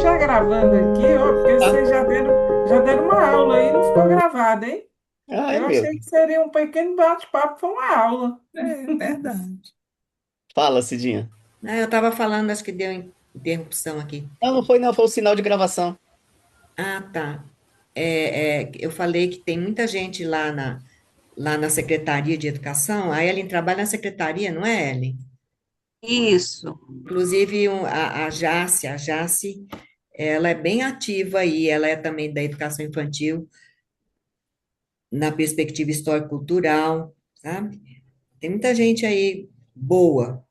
Já gravando aqui, ó, porque Ah, vocês já deram uma aula aí, não ficou gravado, hein? ah, é Eu achei mesmo. que seria um pequeno bate-papo, foi uma aula. É verdade. Fala, Cidinha. Eu estava falando, acho que deu interrupção aqui. Não, não foi não, foi o sinal de gravação. Ah, tá. Eu falei que tem muita gente lá na Secretaria de Educação. A Ellen trabalha na secretaria, não é, Ellen? Isso. Inclusive, a Jace, ela é bem ativa aí, ela é também da educação infantil, na perspectiva histórico-cultural, sabe? Tem muita gente aí boa.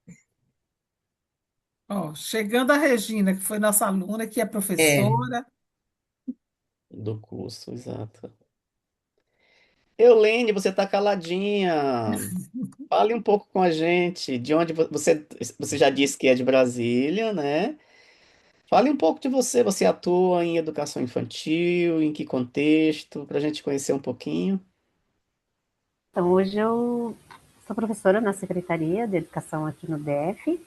Ó, chegando a Regina, que foi nossa aluna, que é É, professora. Do curso, exato. Eulene, você tá caladinha. Fale um pouco com a gente. De onde você já disse que é de Brasília, né? Fale um pouco de você. Você atua em educação infantil, em que contexto, para a gente conhecer um pouquinho. Então, hoje eu sou professora na Secretaria de Educação aqui no DF,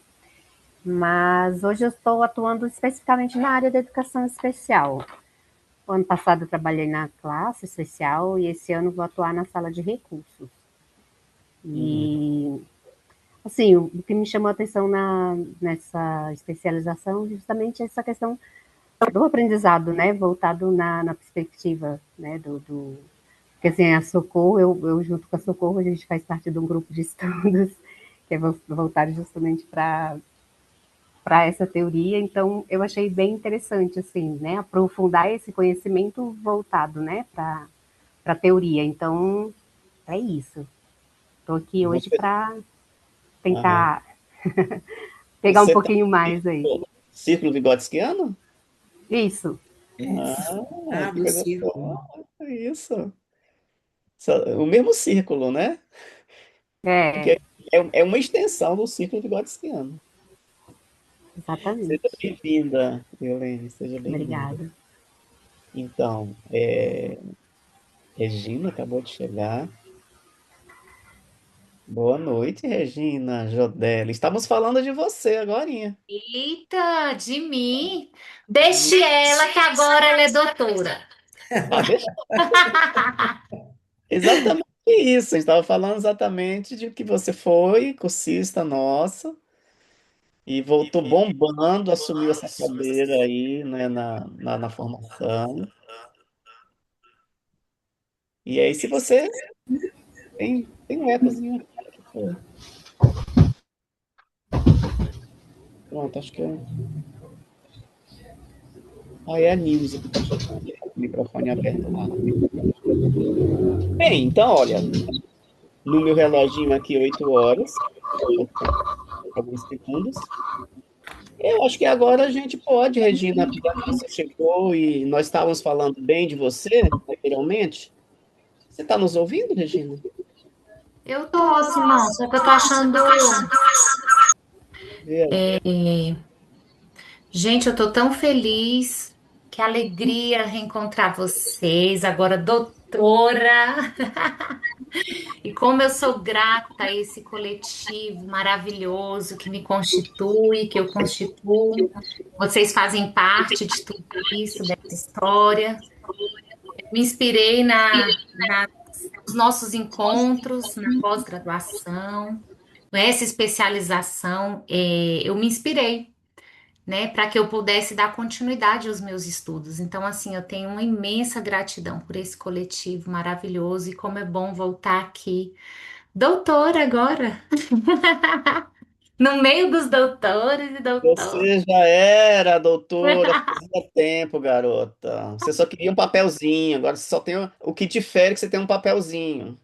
mas hoje eu estou atuando especificamente na área da educação especial. O ano passado eu trabalhei na classe especial e esse ano vou atuar na sala de recursos. Uhum. E, assim, o que me chamou a atenção nessa especialização é justamente essa questão do aprendizado, né, voltado na perspectiva, né, porque assim, a Socorro, eu junto com a Socorro, a gente faz parte de um grupo de estudos que é voltado justamente para essa teoria, então eu achei bem interessante, assim, né, aprofundar esse conhecimento voltado, né, para a teoria. Então, é isso. Estou aqui hoje Você, para aham. tentar pegar um Você tá pouquinho mais aí. no Círculo Vigotskiano? Isso, Isso. Ah, ah, que do coisa círculo. boa. Isso. O mesmo círculo, né? é, Porque é uma extensão do Círculo Vigotskiano. Seja exatamente. bem-vinda, Helene, seja bem-vinda. Obrigada. Então, Regina acabou de chegar. Boa noite, Regina Jodelli. Estamos falando de você agorinha. Eita, de mim. Deixe ela que agora ela é doutora. Ah, deixa. Exatamente isso. A gente estava falando exatamente de que você foi cursista nossa e voltou bombando, assumiu essa cadeira aí, né, na formação. E aí, se você tem um ecozinho aqui. Pô. Pronto, acho que é. Ah, é a Nilza que está chegando. O microfone aberto lá. Bem, então, olha, no meu reloginho aqui, 8 horas, alguns segundos. Eu acho que agora a gente pode, Regina, já que você chegou e nós estávamos falando bem de você, anteriormente. Você está nos ouvindo, Regina? Eu tô, Simão, só que eu tô achando. Vê. Gente, eu tô tão feliz. Que alegria reencontrar vocês, agora doutora. E como eu sou grata a esse coletivo maravilhoso que me constitui, que eu constituo. Vocês fazem parte de tudo isso, dessa história. Me inspirei nos nossos encontros na pós-graduação, nessa especialização, eu me inspirei, né, para que eu pudesse dar continuidade aos meus estudos. Então, assim, eu tenho uma imensa gratidão por esse coletivo maravilhoso e como é bom voltar aqui. Doutora agora, no meio dos doutores e doutor. Você já era doutora fazia tempo, garota. Você só queria um papelzinho, agora você só tem o que difere é que você tem um papelzinho.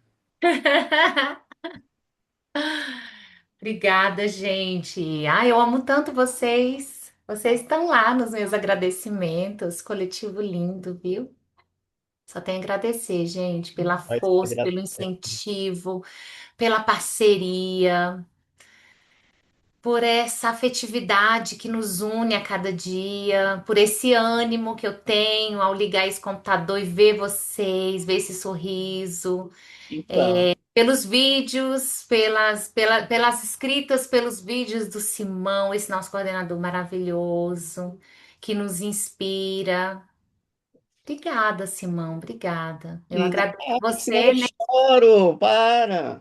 Obrigada, gente. Ai, eu amo tanto vocês. Vocês estão lá nos meus agradecimentos. Coletivo lindo, viu? Só tenho a agradecer, gente, pela Vai te força, pelo agradecer. incentivo, pela parceria, por essa afetividade que nos une a cada dia, por esse ânimo que eu tenho ao ligar esse computador e ver vocês, ver esse sorriso. Então. pelos vídeos, pelas escritas, pelos vídeos do Simão, esse nosso coordenador maravilhoso, que nos inspira. Obrigada, Simão, obrigada. Eu Que agradeço nada, senão você, eu né? choro, para.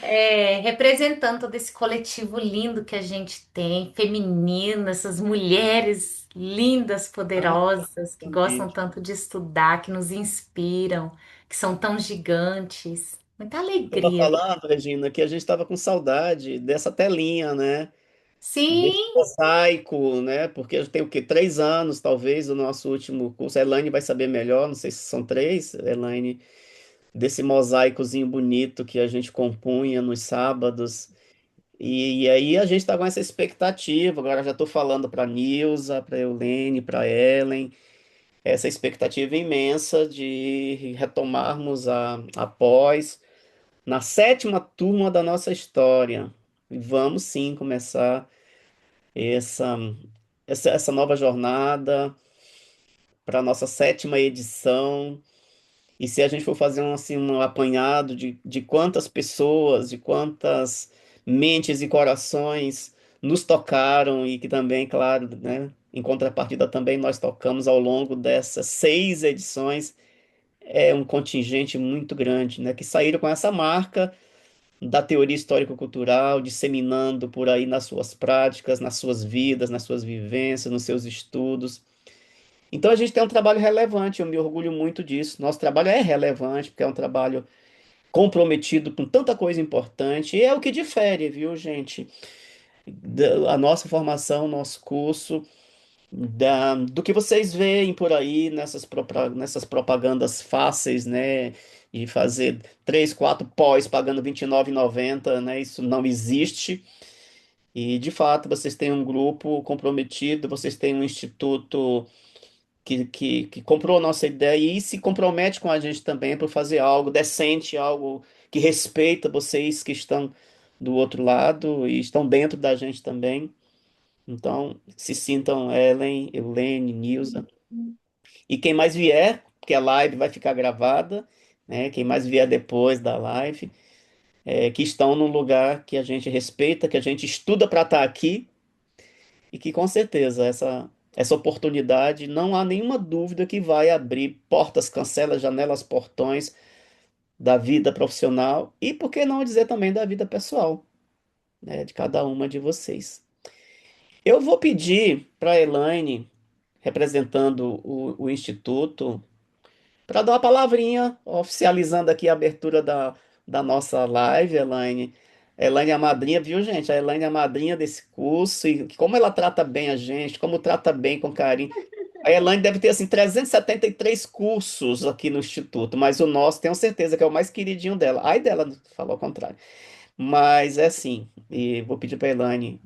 É, representando todo esse coletivo lindo que a gente tem, feminino, essas mulheres lindas, Ah, poderosas, que gostam exatamente. tanto de estudar, que nos inspiram, que são tão gigantes. Muita Eu estava alegria. falando, Regina, que a gente estava com saudade dessa telinha, né? Desse Sim, mosaico, né? Porque tem o quê? 3 anos, talvez, o nosso último curso. A Elaine vai saber melhor, não sei se são 3, Elaine, desse mosaicozinho bonito que a gente compunha nos sábados. E aí a gente está com essa expectativa. Agora já estou falando para a Nilza, para a Eulene, para a Ellen, essa expectativa imensa de retomarmos a pós na sétima turma da nossa história. E vamos sim começar essa, essa nova jornada para a nossa sétima edição. E se a gente for fazer um, assim, um apanhado de quantas pessoas, de quantas mentes e corações nos tocaram e que também, claro, né, em contrapartida também nós tocamos ao longo dessas 6 edições, é um contingente muito grande, né, que saíram com essa marca da teoria histórico-cultural, disseminando por aí nas suas práticas, nas suas vidas, nas suas vivências, nos seus estudos. Então a gente tem um trabalho relevante, eu me orgulho muito disso. Nosso trabalho é relevante, porque é um trabalho comprometido com tanta coisa importante, e é o que difere, viu, gente? A nossa formação, o nosso curso, do que vocês veem por aí nessas propagandas fáceis, né? De fazer 3, 4 pós pagando R$ 29,90, né? Isso não existe. E, de fato, vocês têm um grupo comprometido, vocês têm um instituto que comprou a nossa ideia e se compromete com a gente também para fazer algo decente, algo que respeita vocês que estão do outro lado e estão dentro da gente também. Então, se sintam Ellen, Eulene, Nilza. E quem mais vier, porque a live vai ficar gravada, né? Quem mais vier depois da live, que estão num lugar que a gente respeita, que a gente estuda para estar aqui e que com certeza essa oportunidade não há nenhuma dúvida que vai abrir portas, cancelas, janelas, portões da vida profissional e por que não dizer também da vida pessoal, né, de cada uma de vocês. Eu vou pedir para a Elaine, representando o Instituto, para dar uma palavrinha, oficializando aqui a abertura da nossa live, Elaine. A Elaine é a madrinha, viu, gente? A Elaine é a madrinha desse curso e como ela trata bem a gente, como trata bem com carinho. A Elaine deve ter, assim, 373 cursos aqui no Instituto, mas o nosso, tenho certeza que é o mais queridinho dela. Ai dela, falou ao contrário. Mas é assim, e vou pedir para a Elaine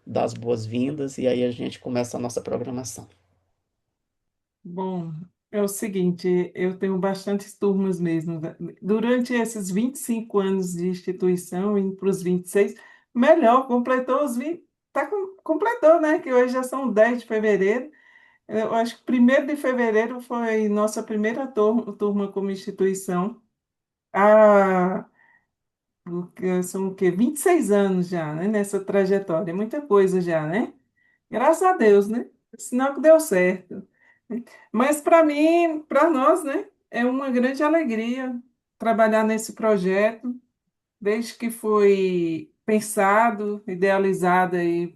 dar as boas-vindas e aí a gente começa a nossa programação. Bom, é o seguinte, eu tenho bastantes turmas mesmo, né? Durante esses 25 anos de instituição, indo para os 26, melhor, completou os 20, completou, né? Que hoje já são 10 de fevereiro. Eu acho que 1º de fevereiro foi nossa primeira turma como instituição. Ah, são o quê? 26 anos já, né? Nessa trajetória, é muita coisa já, né? Graças a Deus, né? Sinal que deu certo. Mas para mim, para nós, né, é uma grande alegria trabalhar nesse projeto, desde que foi pensado, idealizado aí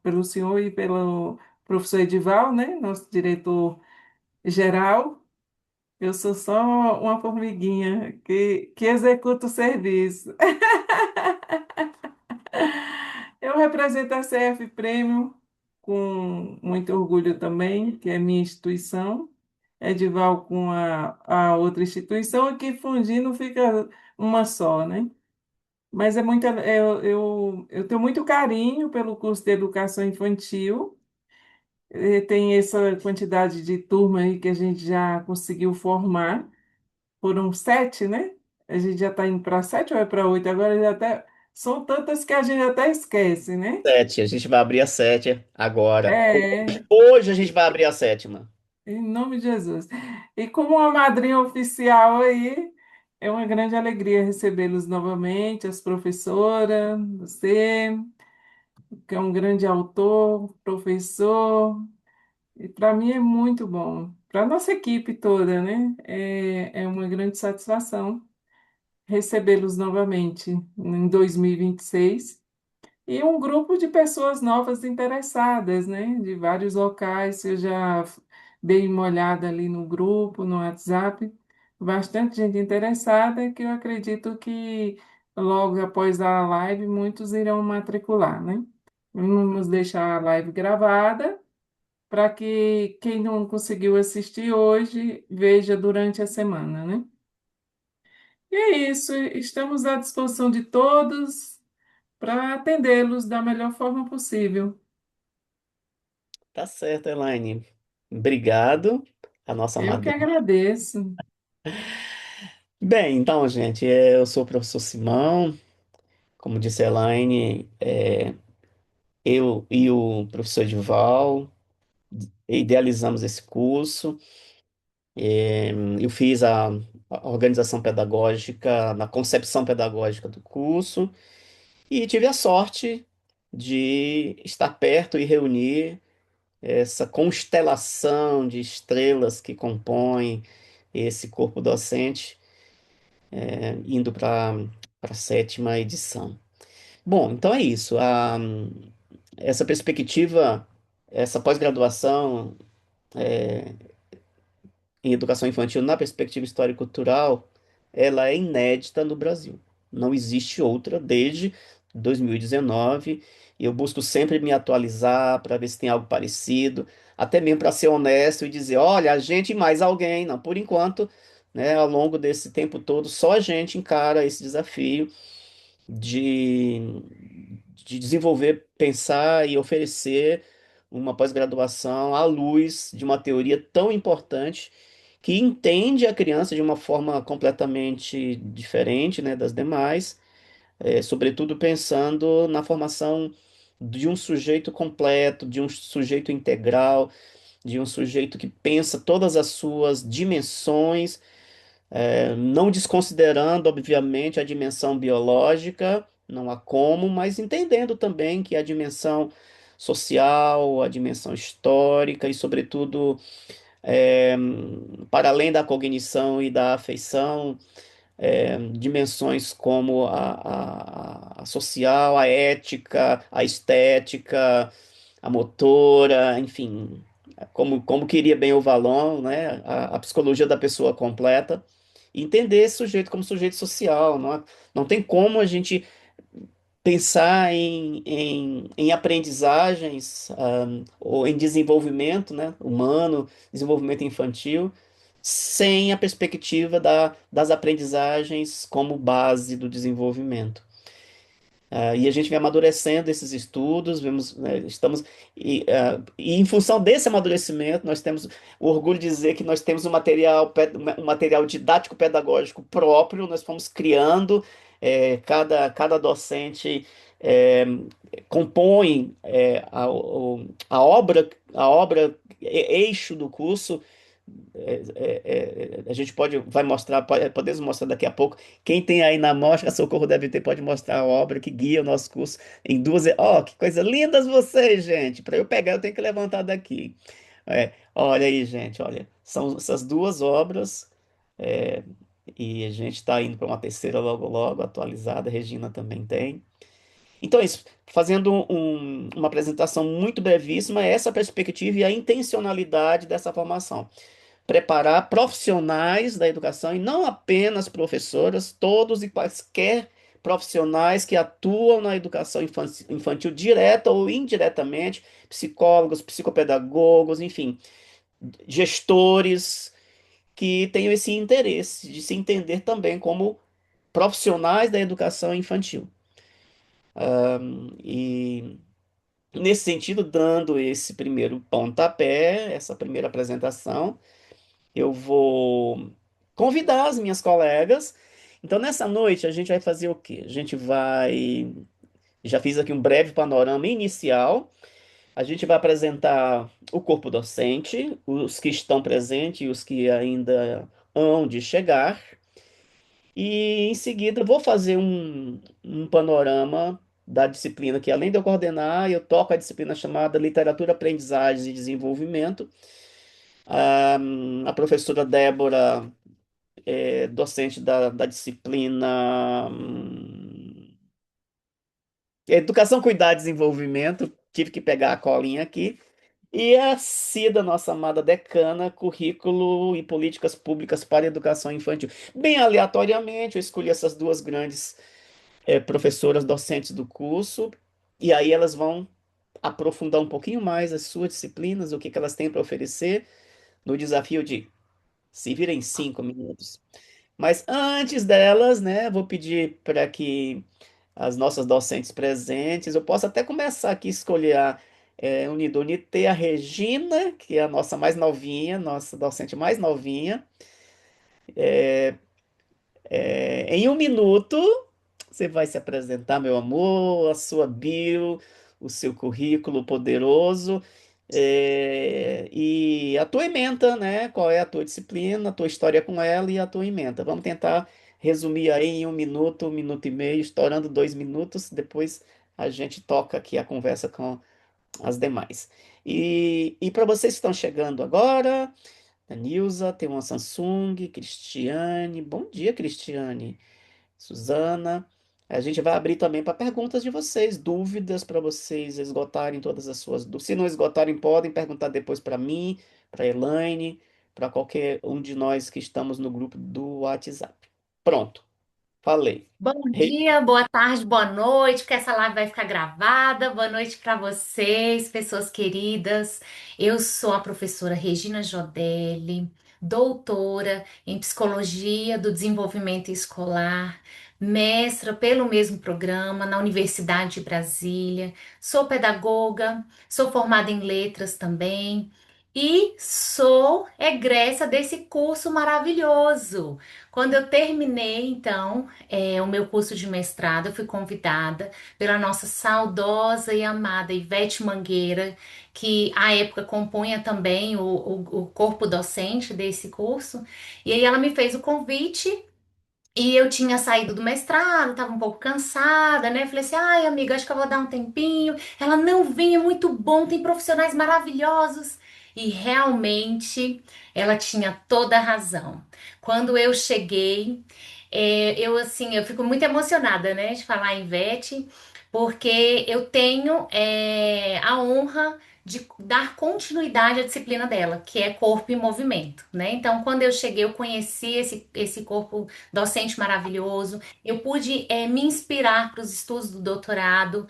pelo senhor e pelo professor Edival, né, nosso diretor geral. Eu sou só uma formiguinha que executa o serviço. Eu represento a CF Premium com muito orgulho também, que é minha instituição. Edival com a outra instituição, e que fundindo fica uma só, né? Mas eu tenho muito carinho pelo curso de educação infantil. Tem essa quantidade de turma aí que a gente já conseguiu formar. Foram 7, né? A gente já está indo para 7 ou é para 8? Agora já até. São tantas que a gente até esquece, né? 7, a gente vai abrir a 7 agora. É, Hoje a gente vai abrir a sétima. em nome de Jesus. E como uma madrinha oficial aí. É uma grande alegria recebê-los novamente, as professoras, você, que é um grande autor, professor, e para mim é muito bom. Para a nossa equipe toda, né? É uma grande satisfação recebê-los novamente em 2026. E um grupo de pessoas novas interessadas, né? De vários locais. Eu já dei uma olhada ali no grupo, no WhatsApp. Bastante gente interessada, que eu acredito que logo após a live muitos irão matricular, né? Vamos deixar a live gravada para que quem não conseguiu assistir hoje veja durante a semana, né? E é isso, estamos à disposição de todos para atendê-los da melhor forma possível. Tá certo, Elaine. Obrigado, a nossa Eu que madrinha. agradeço. Bem, então, gente, eu sou o professor Simão. Como disse a Elaine, eu e o professor Edival idealizamos esse curso. Eu fiz a organização pedagógica, na concepção pedagógica do curso, e tive a sorte de estar perto e reunir essa constelação de estrelas que compõem esse corpo docente, indo para a sétima edição. Bom, então é isso. Essa perspectiva, essa pós-graduação em educação infantil na perspectiva histórico-cultural, ela é inédita no Brasil. Não existe outra desde 2019. Eu busco sempre me atualizar para ver se tem algo parecido, até mesmo para ser honesto e dizer, olha, a gente e mais alguém. Não, por enquanto, né, ao longo desse tempo todo, só a gente encara esse desafio de, de desenvolver, pensar e oferecer uma pós-graduação à luz de uma teoria tão importante que entende a criança de uma forma completamente diferente, né, das demais, sobretudo pensando na formação de um sujeito completo, de um sujeito integral, de um sujeito que pensa todas as suas dimensões, não desconsiderando, obviamente, a dimensão biológica, não há como, mas entendendo também que a dimensão social, a dimensão histórica e, sobretudo, é, para além da cognição e da afeição, dimensões como a social, a ética, a estética, a motora, enfim, como queria bem o Valon, né, a psicologia da pessoa completa, e entender esse sujeito como sujeito social. Não tem como a gente pensar em aprendizagens, ou em desenvolvimento, né, humano, desenvolvimento infantil, sem a perspectiva das aprendizagens como base do desenvolvimento. E a gente vem amadurecendo esses estudos, vemos, né, e em função desse amadurecimento, nós temos o orgulho de dizer que nós temos um material didático-pedagógico próprio, nós fomos criando, cada docente é, compõe a obra eixo do curso. A gente vai mostrar, podemos mostrar daqui a pouco. Quem tem aí na mostra, a Socorro deve ter, pode mostrar a obra que guia o nosso curso em duas. Ó, que coisa lindas vocês, gente! Para eu pegar, eu tenho que levantar daqui. Olha aí, gente, olha, são essas duas obras, é, e a gente está indo para uma terceira logo, logo, atualizada. A Regina também tem. Então, é isso, fazendo uma apresentação muito brevíssima, é essa perspectiva e a intencionalidade dessa formação: preparar profissionais da educação e não apenas professoras, todos e quaisquer profissionais que atuam na educação infantil direta ou indiretamente, psicólogos, psicopedagogos, enfim, gestores que tenham esse interesse de se entender também como profissionais da educação infantil. E nesse sentido, dando esse primeiro pontapé, essa primeira apresentação, eu vou convidar as minhas colegas. Então, nessa noite, a gente vai fazer o quê? A gente vai. Já fiz aqui um breve panorama inicial. A gente vai apresentar o corpo docente, os que estão presentes e os que ainda hão de chegar. E em seguida vou fazer um panorama da disciplina que, além de eu coordenar, eu toco a disciplina chamada Literatura, Aprendizagem e Desenvolvimento. A professora Débora é docente da disciplina Educação, Cuidado e Desenvolvimento. Tive que pegar a colinha aqui. E a Cida, nossa amada decana, Currículo e Políticas Públicas para a Educação Infantil. Bem aleatoriamente, eu escolhi essas duas grandes professoras docentes do curso, e aí elas vão aprofundar um pouquinho mais as suas disciplinas, o que que elas têm para oferecer, no desafio de se vira em 5 minutos. Mas antes delas, né, vou pedir para que as nossas docentes presentes, eu posso até começar aqui a escolher a Unidunité, a Regina, que é a nossa mais novinha, nossa docente mais novinha. Em 1 minuto, você vai se apresentar, meu amor, a sua bio, o seu currículo poderoso, e a tua ementa, né? Qual é a tua disciplina, a tua história com ela e a tua ementa. Vamos tentar resumir aí em 1 minuto, 1 minuto e meio, estourando 2 minutos. Depois a gente toca aqui a conversa com as demais. E para vocês que estão chegando agora, a Nilza, tem uma Samsung, Cristiane. Bom dia, Cristiane. Suzana. A gente vai abrir também para perguntas de vocês, dúvidas para vocês esgotarem todas as suas dúvidas. Se não esgotarem, podem perguntar depois para mim, para Elaine, para qualquer um de nós que estamos no grupo do WhatsApp. Pronto, falei. Bom dia, boa tarde, boa noite, porque essa live vai ficar gravada. Boa noite para vocês, pessoas queridas. Eu sou a professora Regina Jodelli, doutora em Psicologia do Desenvolvimento Escolar, mestra pelo mesmo programa na Universidade de Brasília. Sou pedagoga, sou formada em letras também e sou egressa desse curso maravilhoso. Quando eu terminei, então, o meu curso de mestrado, eu fui convidada pela nossa saudosa e amada Ivete Mangueira, que à época compunha também o corpo docente desse curso, e aí ela me fez o convite. E eu tinha saído do mestrado, estava um pouco cansada, né? Falei assim, ai, amiga, acho que eu vou dar um tempinho. Ela não vem, é muito bom, tem profissionais maravilhosos. E realmente ela tinha toda a razão. Quando eu cheguei, eu assim, eu fico muito emocionada, né, de falar em Ivete, porque eu tenho a honra de dar continuidade à disciplina dela, que é corpo e movimento, né? Então, quando eu cheguei, eu conheci esse corpo docente maravilhoso. Eu pude me inspirar para os estudos do doutorado.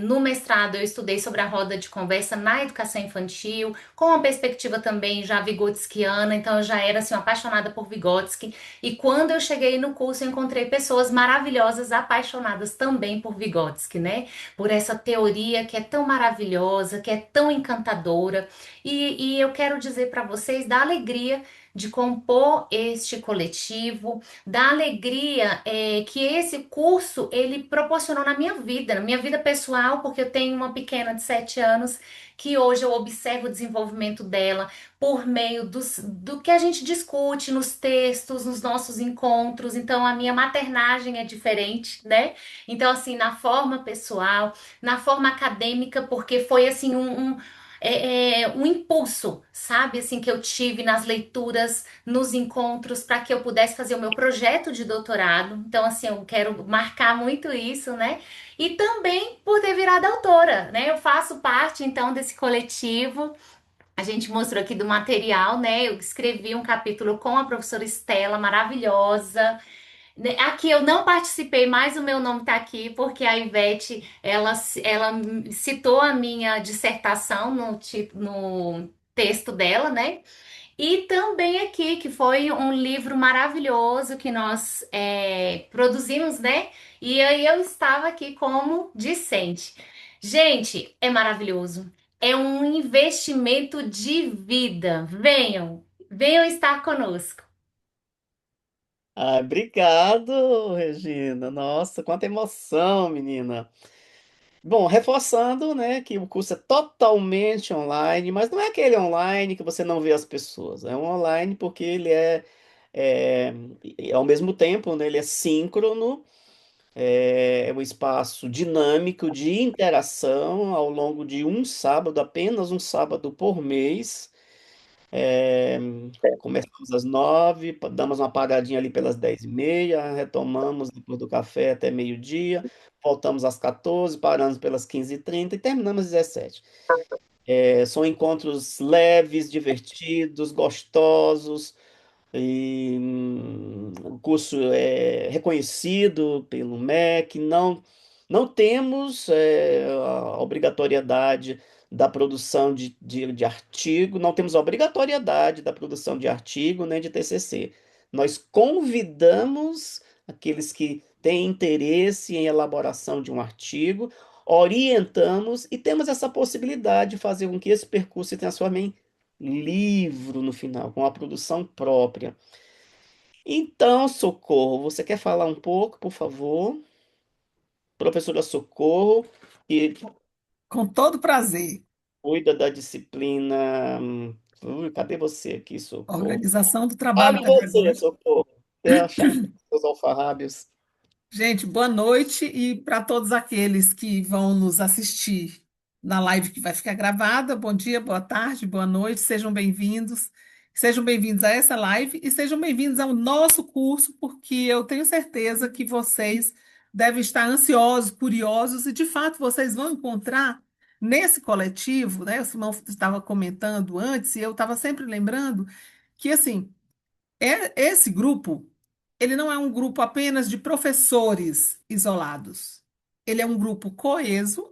No mestrado, eu estudei sobre a roda de conversa na educação infantil, com uma perspectiva também já vigotskiana. Então, eu já era assim, apaixonada por Vygotsky. E quando eu cheguei no curso, eu encontrei pessoas maravilhosas, apaixonadas também por Vygotsky, né? Por essa teoria que é tão maravilhosa, que é tão encantadora. E eu quero dizer para vocês da alegria de compor este coletivo, da alegria que esse curso ele proporcionou na minha vida pessoal, porque eu tenho uma pequena de 7 anos que hoje eu observo o desenvolvimento dela por meio do que a gente discute nos textos, nos nossos encontros. Então, a minha maternagem é diferente, né? Então, assim, na forma pessoal, na forma acadêmica, porque foi assim um impulso, sabe, assim que eu tive nas leituras, nos encontros, para que eu pudesse fazer o meu projeto de doutorado. Então, assim, eu quero marcar muito isso, né? E também por ter virado autora, né? Eu faço parte, então, desse coletivo. A gente mostrou aqui do material, né? Eu escrevi um capítulo com a professora Estela, maravilhosa. Aqui eu não participei, mas o meu nome está aqui porque a Ivete ela citou a minha dissertação no texto dela, né? E também aqui, que foi um livro maravilhoso que nós produzimos, né? E aí eu estava aqui como discente. Gente, é maravilhoso. É um investimento de vida. Venham, venham estar conosco. Ah, obrigado, Regina. Nossa, quanta emoção, menina. Bom, reforçando, né, que o curso é totalmente online, mas não é aquele online que você não vê as pessoas. É um online porque ele é é, e ao mesmo tempo, né, ele é síncrono, é um espaço dinâmico de interação ao longo de um sábado, apenas um sábado por mês. É, começamos às 9, damos uma paradinha ali pelas 10h30, retomamos depois do café até meio-dia, voltamos às 14, paramos pelas 15h30 e terminamos às 17. São encontros leves, divertidos, gostosos, e o curso é reconhecido pelo MEC. Não temos a obrigatoriedade da produção de artigo, não temos obrigatoriedade da produção de artigo nem de TCC. Nós convidamos aqueles que têm interesse em elaboração de um artigo, orientamos e temos essa possibilidade de fazer com que esse percurso se transforme em livro no final, com a produção própria. Então, Socorro, você quer falar um pouco, por favor? Professora Socorro, que Com todo prazer. cuida da disciplina. Cadê você aqui, Socorro? Organização do trabalho Fale você, pedagógico. Socorro. Até achar os alfarrábios. Gente, boa noite e para todos aqueles que vão nos assistir na live que vai ficar gravada, bom dia, boa tarde, boa noite, sejam bem-vindos. Sejam bem-vindos a essa live e sejam bem-vindos ao nosso curso, porque eu tenho certeza que vocês devem estar ansiosos, curiosos e, de fato, vocês vão encontrar nesse coletivo, né? O Simão estava comentando antes e eu estava sempre lembrando que, assim, esse grupo, ele não é um grupo apenas de professores isolados. Ele é um grupo coeso,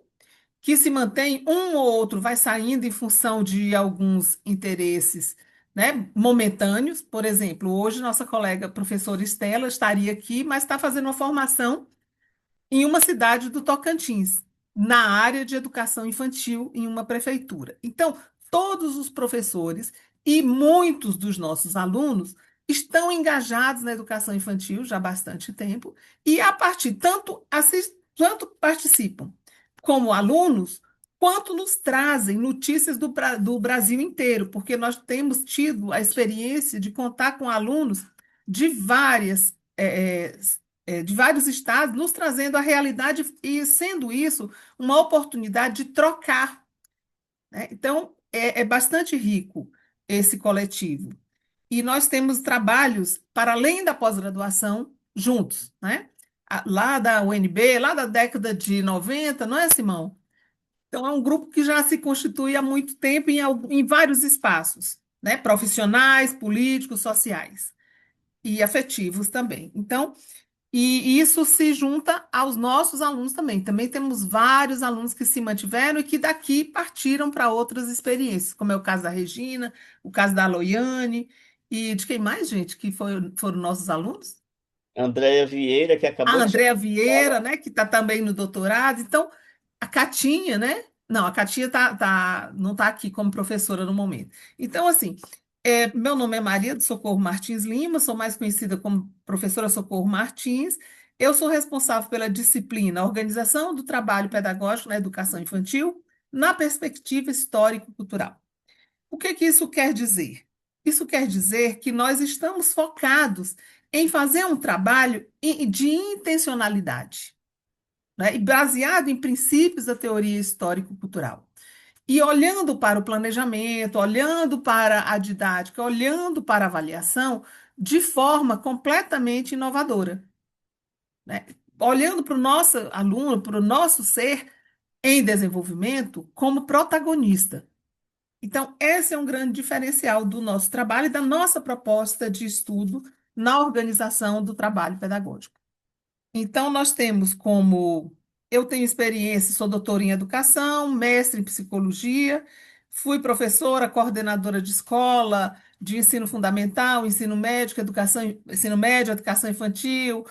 que se mantém, um ou outro vai saindo em função de alguns interesses, né, momentâneos. Por exemplo, hoje nossa colega professora Estela estaria aqui, mas está fazendo uma formação em uma cidade do Tocantins, na área de educação infantil, em uma prefeitura. Então, todos os professores e muitos dos nossos alunos estão engajados na educação infantil já há bastante tempo e, a partir, tanto participam como alunos, quanto nos trazem notícias do Brasil inteiro, porque nós temos tido a experiência de contar com alunos de de vários estados, nos trazendo a realidade e sendo isso uma oportunidade de trocar, né? Então, é bastante rico esse coletivo. E nós temos trabalhos para além da pós-graduação juntos, né? Lá da UNB, lá da década de 90, não é, Simão? Então, é um grupo que já se constitui há muito tempo em vários espaços, né? Profissionais, políticos, sociais e afetivos também. Então, e isso se junta aos nossos alunos também. Também temos vários alunos que se mantiveram e que daqui partiram para outras experiências, como é o caso da Regina, o caso da Loiane, e de quem mais, gente, que foram nossos alunos? Andréia Vieira, que A acabou de chegar. Andrea Vieira, né, que está também no doutorado. Então, a Catinha, né? Não, a Catinha não está aqui como professora no momento. Então, assim, meu nome é Maria do Socorro Martins Lima, sou mais conhecida como professora Socorro Martins. Eu sou responsável pela disciplina Organização do Trabalho Pedagógico na Educação Infantil, na perspectiva histórico-cultural. O que que isso quer dizer? Isso quer dizer que nós estamos focados em fazer um trabalho de intencionalidade, né? E baseado em princípios da teoria histórico-cultural. E olhando para o planejamento, olhando para a didática, olhando para a avaliação de forma completamente inovadora, né? Olhando para o nosso aluno, para o nosso ser em desenvolvimento como protagonista. Então, esse é um grande diferencial do nosso trabalho e da nossa proposta de estudo na organização do trabalho pedagógico. Então, nós temos como. Eu tenho experiência, sou doutora em educação, mestre em psicologia, fui professora, coordenadora de escola, de ensino fundamental, ensino médio, ensino médio, educação infantil,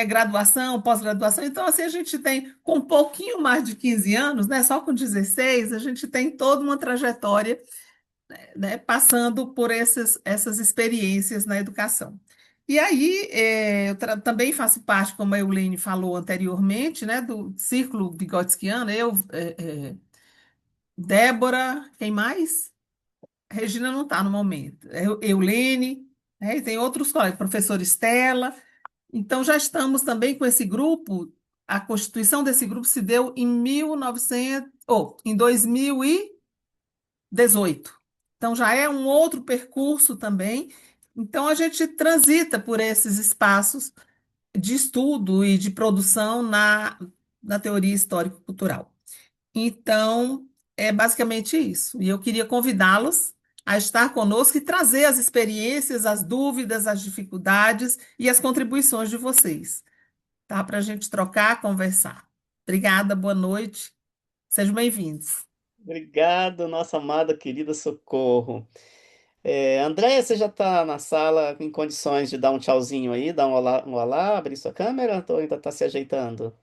graduação, pós-graduação. Então, assim, a gente tem, com um pouquinho mais de 15 anos, né, só com 16, a gente tem toda uma trajetória, né, passando por essas experiências na educação. E aí, eu também faço parte, como a Eulene falou anteriormente, né, do Círculo Vigotskiano, Débora, quem mais? Regina não está no momento. Eulene, né? E tem outros colegas, professora Estela. Então, já estamos também com esse grupo. A constituição desse grupo se deu em 2018. Então, já é um outro percurso também. Então, a gente transita por esses espaços de estudo e de produção na teoria histórico-cultural. Então, é basicamente isso. E eu queria convidá-los a estar conosco e trazer as experiências, as dúvidas, as dificuldades e as contribuições de vocês, tá? Para a gente trocar, conversar. Obrigada, boa noite. Sejam bem-vindos. Obrigado, nossa amada, querida Socorro. Andréia, você já está na sala em condições de dar um tchauzinho aí, dar um olá, abrir sua câmera, ou ainda está se ajeitando?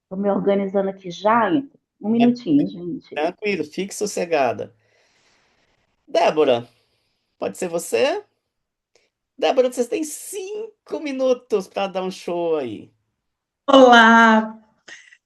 Estou me organizando aqui já, Ita. Um É, minutinho, gente. tranquilo, fique sossegada. Débora, pode ser você? Débora, vocês têm 5 minutos para dar um show aí. Olá,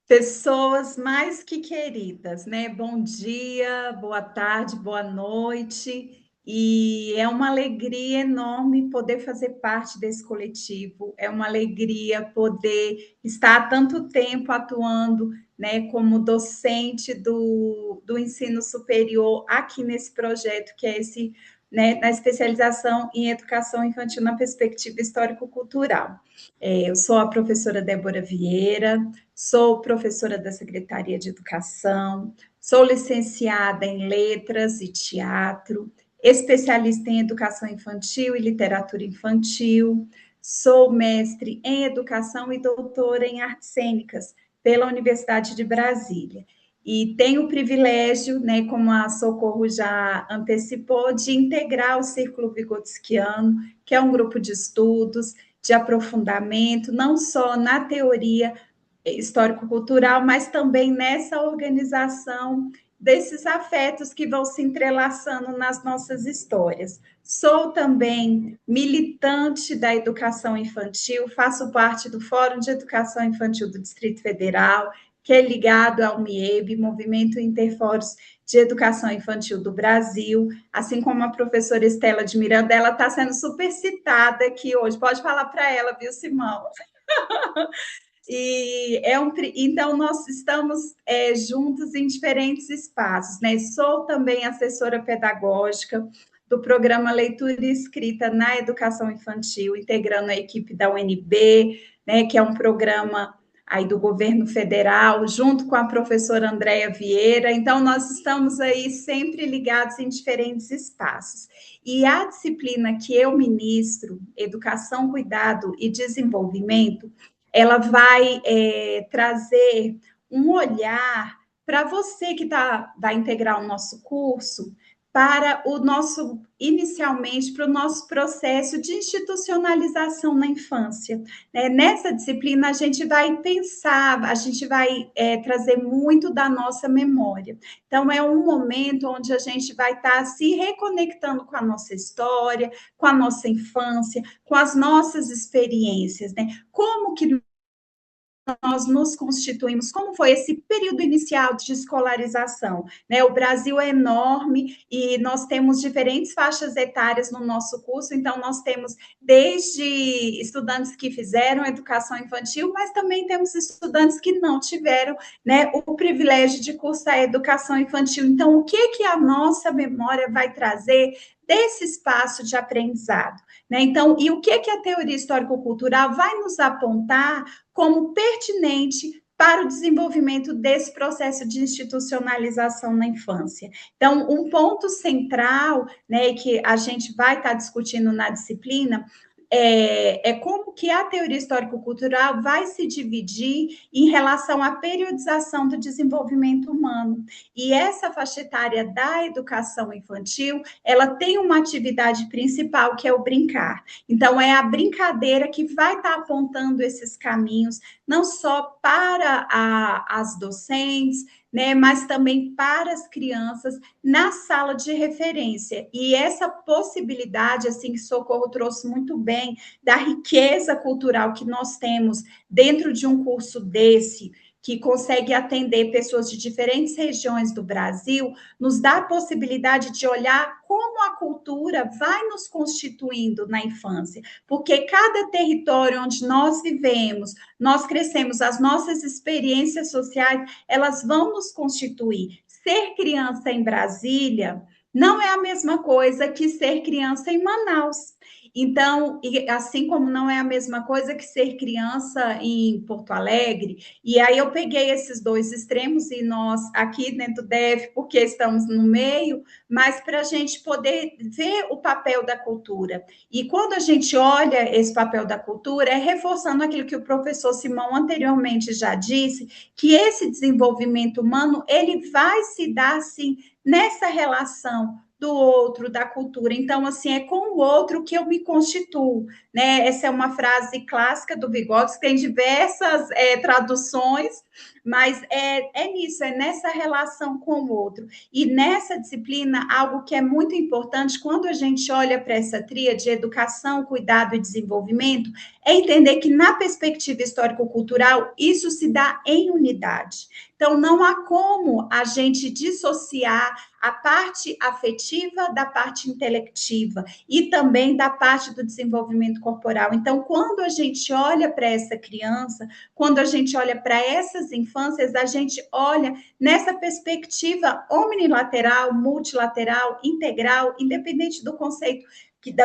pessoas mais que queridas, né? Bom dia, boa tarde, boa noite. E é uma alegria enorme poder fazer parte desse coletivo. É uma alegria poder estar há tanto tempo atuando, né, como docente do ensino superior aqui nesse projeto, que é esse, né, na especialização em educação infantil na perspectiva histórico-cultural. Eu sou a professora Débora Vieira, sou professora da Secretaria de Educação, sou licenciada em Letras e Teatro, especialista em Educação Infantil e Literatura Infantil, sou mestre em Educação e doutora em Artes Cênicas pela Universidade de Brasília. E tenho o privilégio, né, como a Socorro já antecipou, de integrar o Círculo Vigotskiano, que é um grupo de estudos, de aprofundamento, não só na teoria histórico-cultural, mas também nessa organização desses afetos que vão se entrelaçando nas nossas histórias. Sou também militante da educação infantil, faço parte do Fórum de Educação Infantil do Distrito Federal, que é ligado ao MIEB, Movimento Interfóruns de Educação Infantil do Brasil, assim como a professora Estela de Miranda, ela está sendo super citada aqui hoje. Pode falar para ela, viu, Simão? Então, nós estamos juntos em diferentes espaços, né? Sou também assessora pedagógica do programa Leitura e Escrita na Educação Infantil, integrando a equipe da UNB, né, que é um programa aí do governo federal, junto com a professora Andréia Vieira. Então, nós estamos aí sempre ligados em diferentes espaços. E a disciplina que eu ministro, Educação, Cuidado e Desenvolvimento, ela vai trazer um olhar para você que vai integrar o nosso curso, para o nosso, inicialmente, para o nosso processo de institucionalização na infância. Nessa disciplina, a gente vai pensar, a gente vai trazer muito da nossa memória. Então, é um momento onde a gente vai estar se reconectando com a nossa história, com a nossa infância, com as nossas experiências, né? Como que nós nos constituímos, como foi esse período inicial de escolarização, né? O Brasil é enorme e nós temos diferentes faixas etárias no nosso curso, então nós temos desde estudantes que fizeram educação infantil, mas também temos estudantes que não tiveram, né, o privilégio de cursar educação infantil. Então, o que a nossa memória vai trazer desse espaço de aprendizado, né? Então, e o que a teoria histórico-cultural vai nos apontar como pertinente para o desenvolvimento desse processo de institucionalização na infância. Então, um ponto central, né, que a gente vai estar discutindo na disciplina é como que a teoria histórico-cultural vai se dividir em relação à periodização do desenvolvimento humano. E essa faixa etária da educação infantil, ela tem uma atividade principal, que é o brincar. Então, é a brincadeira que vai estar apontando esses caminhos, não só para as docentes, né, mas também para as crianças na sala de referência. E essa possibilidade, assim, que Socorro trouxe muito bem, da riqueza cultural que nós temos dentro de um curso desse, que consegue atender pessoas de diferentes regiões do Brasil, nos dá a possibilidade de olhar como a cultura vai nos constituindo na infância, porque cada território onde nós vivemos, nós crescemos, as nossas experiências sociais, elas vão nos constituir. Ser criança em Brasília não é a mesma coisa que ser criança em Manaus. Então, assim como não é a mesma coisa que ser criança em Porto Alegre, e aí eu peguei esses dois extremos e nós aqui dentro do DF, porque estamos no meio, mas para a gente poder ver o papel da cultura. E quando a gente olha esse papel da cultura, é reforçando aquilo que o professor Simão anteriormente já disse, que esse desenvolvimento humano, ele vai se dar, assim, nessa relação do outro, da cultura. Então, assim, é com o outro que eu me constituo, né? Essa é uma frase clássica do Vygotsky, tem diversas traduções, mas é nisso, é nessa relação com o outro. E nessa disciplina, algo que é muito importante, quando a gente olha para essa tríade, educação, cuidado e desenvolvimento, é entender que na perspectiva histórico-cultural, isso se dá em unidade. Então, não há como a gente dissociar a parte afetiva da parte intelectiva e também da parte do desenvolvimento corporal. Então, quando a gente olha para essa criança, quando a gente olha para essas infâncias, a gente olha nessa perspectiva omnilateral, multilateral, integral, independente do conceito,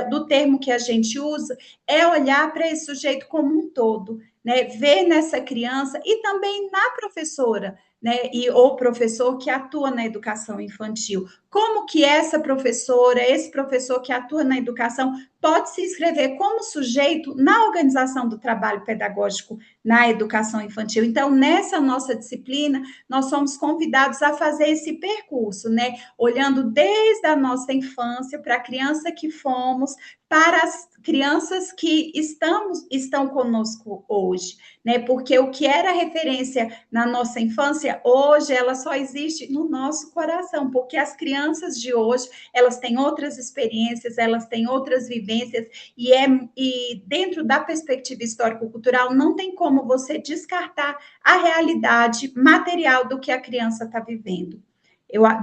do termo que a gente usa, é olhar para esse sujeito como um todo, né? Ver nessa criança e também na professora, né, ou professor que atua na educação infantil. Como que essa professora, esse professor que atua na educação, pode se inscrever como sujeito na organização do trabalho pedagógico na educação infantil? Então, nessa nossa disciplina, nós somos convidados a fazer esse percurso, né, olhando desde a nossa infância para a criança que fomos, para as crianças que estão conosco hoje, né? Porque o que era referência na nossa infância, hoje ela só existe no nosso coração, porque as crianças de hoje, elas têm outras experiências, elas têm outras vivências, e dentro da perspectiva histórico-cultural, não tem como você descartar a realidade material do que a criança está vivendo.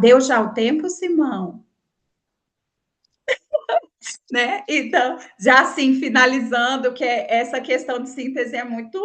Deu já o tempo, Simão? Né? Então, já assim, finalizando, que essa questão de síntese é muito.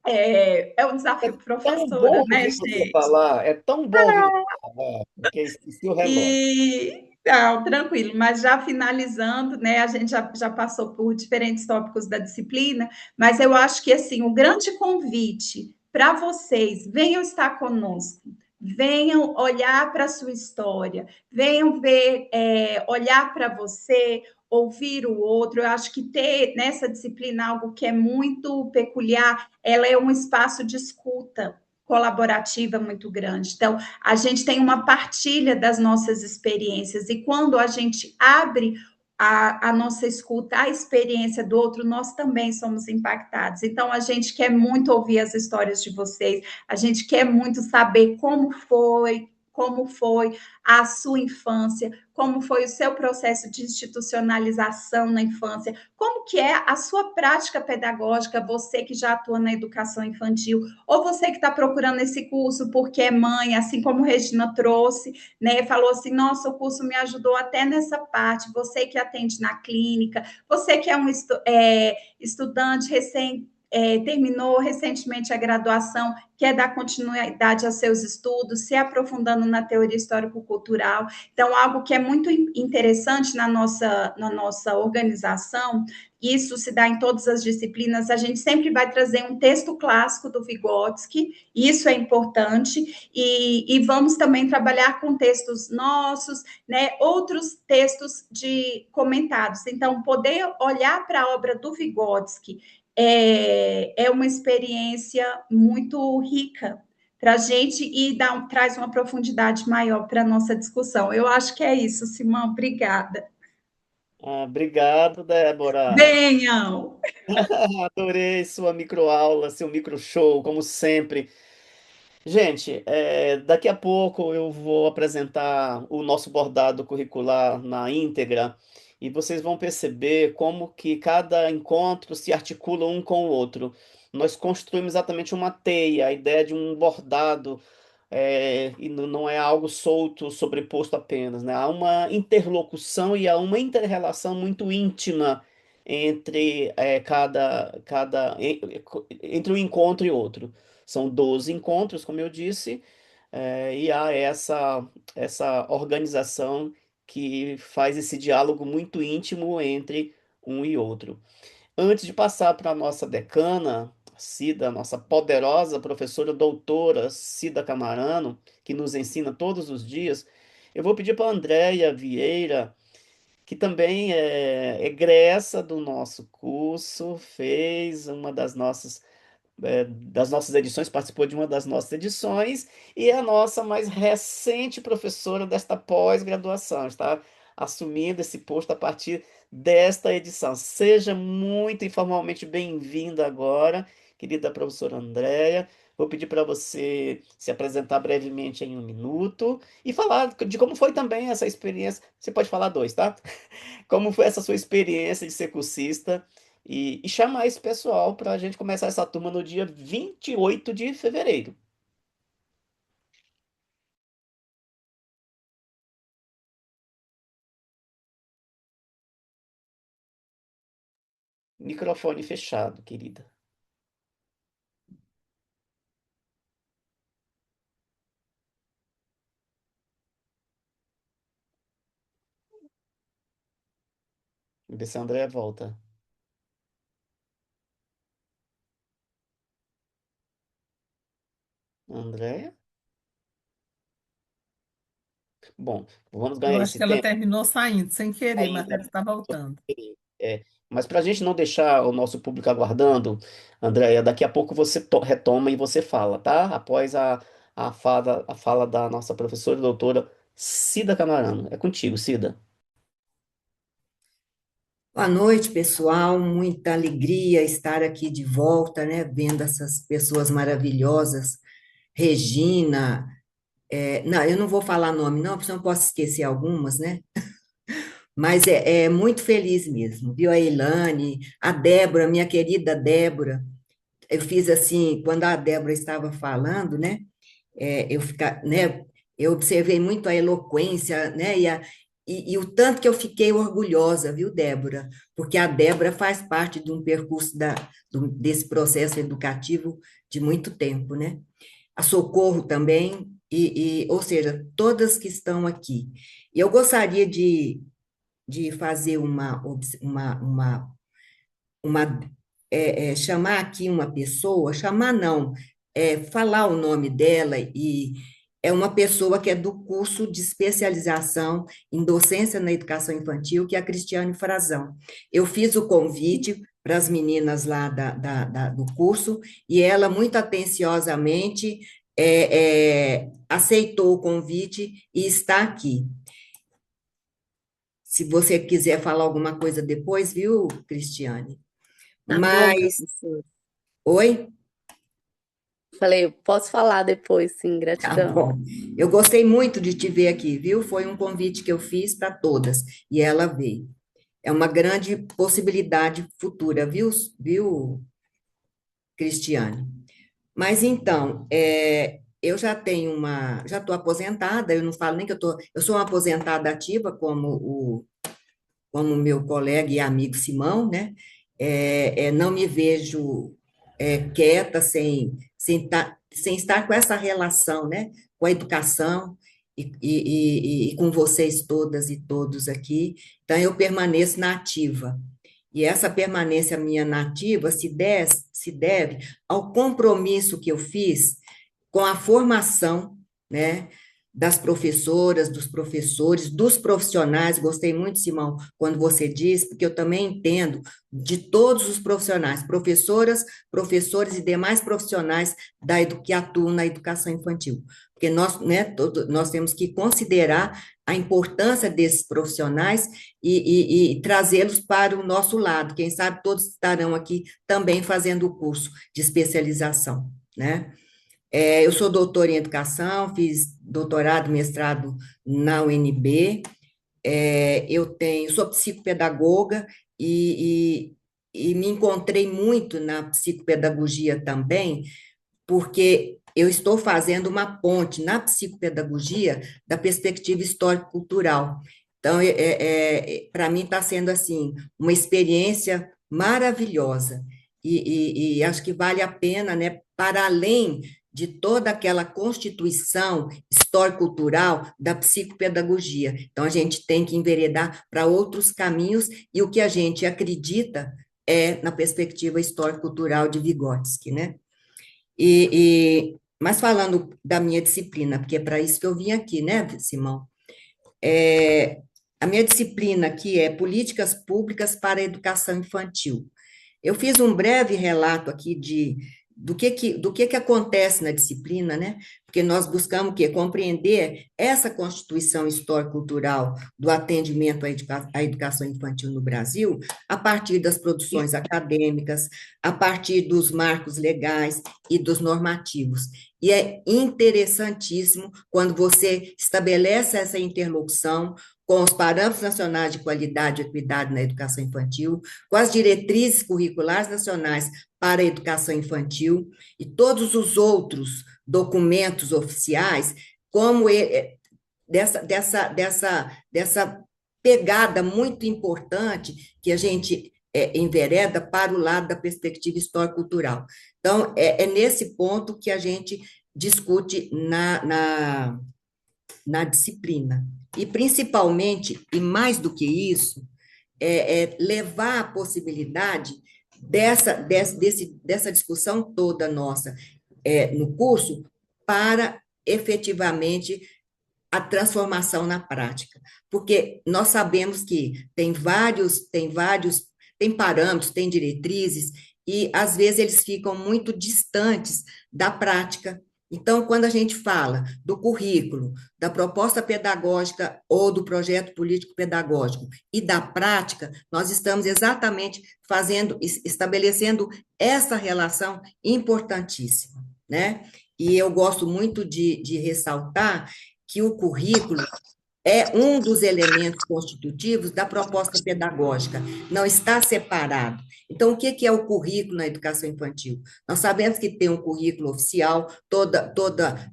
É um desafio Tão professora, bom né, ouvir você gente? falar, é tão bom ouvir você falar, porque esqueci o relógio. Não, tranquilo, mas já finalizando, né? A gente já passou por diferentes tópicos da disciplina, mas eu acho que assim, o grande convite para vocês, venham estar conosco, venham olhar para a sua história, venham ver, olhar para você, ouvir o outro. Eu acho que ter nessa disciplina algo que é muito peculiar, ela é um espaço de escuta colaborativa muito grande. Então, a gente tem uma partilha das nossas experiências, e quando a gente abre a nossa escuta, a experiência do outro, nós também somos impactados. Então, a gente quer muito ouvir as histórias de vocês, a gente quer muito saber como foi a sua infância, como foi o seu processo de institucionalização na infância, como que é a sua prática pedagógica, você que já atua na educação infantil, ou você que está procurando esse curso porque é mãe, assim como Regina trouxe, né? Falou assim: nossa, o curso me ajudou até nessa parte. Você que atende na clínica, você que é um estudante terminou recentemente a graduação, quer dar continuidade aos seus estudos, se aprofundando na teoria histórico-cultural. Então, algo que é muito interessante na nossa organização, isso se dá em todas as disciplinas, a gente sempre vai trazer um texto clássico do Vygotsky, isso é importante, e vamos também trabalhar com textos nossos, né, outros textos comentados. Então, poder olhar para a obra do Vygotsky é uma experiência muito rica para a gente e traz uma profundidade maior para a nossa discussão. Eu acho que é isso, Simão. Obrigada. Obrigado, Débora. Venham! Adorei sua microaula, seu microshow, como sempre. Gente, daqui a pouco eu vou apresentar o nosso bordado curricular na íntegra e vocês vão perceber como que cada encontro se articula um com o outro. nós construímos exatamente uma teia, a ideia de um bordado, e não é algo solto, sobreposto apenas, né? Há uma interlocução e há uma inter-relação muito íntima entre entre um encontro e outro. São 12 encontros, como eu disse, e há essa organização que faz esse diálogo muito íntimo entre um e outro. Antes de passar para a nossa decana, Cida, nossa poderosa professora doutora Cida Camarano, que nos ensina todos os dias, eu vou pedir para a Andréia Vieira, que também é egressa do nosso curso, fez uma das nossas edições, participou de uma das nossas edições e é a nossa mais recente professora desta pós-graduação, está assumindo esse posto a partir desta edição. Seja muito informalmente bem-vinda agora, querida professora Andréia. Vou pedir para você se apresentar brevemente em um minuto e falar de como foi também essa experiência. Você pode falar dois, tá? Como foi essa sua experiência de ser cursista e chamar esse pessoal para a gente começar essa turma no dia 28 de fevereiro. Microfone fechado, querida. Ver se a Andréia volta. Andréia? Bom, vamos Eu ganhar acho esse que ela tempo terminou saindo sem querer, mas ela ainda. está voltando. Mas para a gente não deixar o nosso público aguardando, Andréia, daqui a pouco você retoma e você fala, tá? Após a fala da nossa professora e doutora Cida Camarano. É contigo, Cida. Boa noite, pessoal. Muita alegria estar aqui de volta, né? Vendo essas pessoas maravilhosas. Regina, não, eu não vou falar nome, não, porque eu não posso esquecer algumas, né? Mas é muito feliz mesmo, viu? A Ilane, a Débora, minha querida Débora. Eu fiz assim, quando a Débora estava falando, né? Né, eu observei muito a eloquência, né, e o tanto que eu fiquei orgulhosa, viu, Débora? Porque a Débora faz parte de um percurso desse processo educativo de muito tempo, né? A Socorro também, ou seja, todas que estão aqui. E eu gostaria de fazer uma chamar aqui uma pessoa, chamar não, falar o nome dela, e é uma pessoa que é do curso de especialização em docência na educação infantil, que é a Cristiane Frazão. Eu fiz o convite para as meninas lá do curso, e ela, muito atenciosamente, aceitou o convite e está aqui. Se você quiser falar alguma coisa depois, viu, Cristiane? Tá bom, Mas, professor. oi? Falei, posso falar depois, sim, Tá gratidão. bom. Eu gostei muito de te ver aqui, viu? Foi um convite que eu fiz para todas e ela veio. É uma grande possibilidade futura, viu, Cristiane? Mas então, eu já estou aposentada, eu não falo nem que eu sou uma aposentada ativa, como meu colega e amigo Simão, né? Não me vejo quieta, sem estar com essa relação, né? Com a educação e com vocês todas e todos aqui. Então, eu permaneço na ativa. E essa permanência minha na ativa se deve ao compromisso que eu fiz com a formação, né, das professoras, dos professores, dos profissionais. Gostei muito, Simão, quando você disse, porque eu também entendo de todos os profissionais, professoras, professores e demais profissionais que atuam na educação infantil. Porque nós, né, nós temos que considerar a importância desses profissionais e trazê-los para o nosso lado. Quem sabe todos estarão aqui também fazendo o curso de especialização, né? Eu sou doutora em educação, fiz doutorado, mestrado na UNB, sou psicopedagoga e me encontrei muito na psicopedagogia também, porque eu estou fazendo uma ponte na psicopedagogia da perspectiva histórico-cultural. Então, para mim está sendo assim uma experiência maravilhosa e acho que vale a pena, né, para além de toda aquela constituição histórico-cultural da psicopedagogia. Então, a gente tem que enveredar para outros caminhos e o que a gente acredita é na perspectiva histórico-cultural de Vygotsky, né? Mas falando da minha disciplina, porque é para isso que eu vim aqui, né, Simão? A minha disciplina aqui é Políticas Públicas para a Educação Infantil. Eu fiz um breve relato aqui do que acontece na disciplina, né? Porque nós buscamos o quê? Compreender essa constituição histórico-cultural do atendimento à educação infantil no Brasil, a partir das produções acadêmicas, a partir dos marcos legais e dos normativos. E é interessantíssimo quando você estabelece essa interlocução com os parâmetros nacionais de qualidade e equidade na educação infantil, com as diretrizes curriculares nacionais para a educação infantil e todos os outros documentos oficiais, como dessa pegada muito importante que a gente envereda para o lado da perspectiva histórico-cultural. Então, é nesse ponto que a gente discute na disciplina. E, principalmente, e mais do que isso, levar a possibilidade dessa discussão toda nossa no curso para, efetivamente, a transformação na prática. Porque nós sabemos que tem parâmetros, tem diretrizes, e, às vezes, eles ficam muito distantes da prática. Então, quando a gente fala do currículo, da proposta pedagógica ou do projeto político-pedagógico e da prática, nós estamos exatamente estabelecendo essa relação importantíssima, né? E eu gosto muito de ressaltar que o currículo é um dos elementos constitutivos da proposta pedagógica, não está separado. Então, o que é o currículo na educação infantil? Nós sabemos que tem um currículo oficial, todo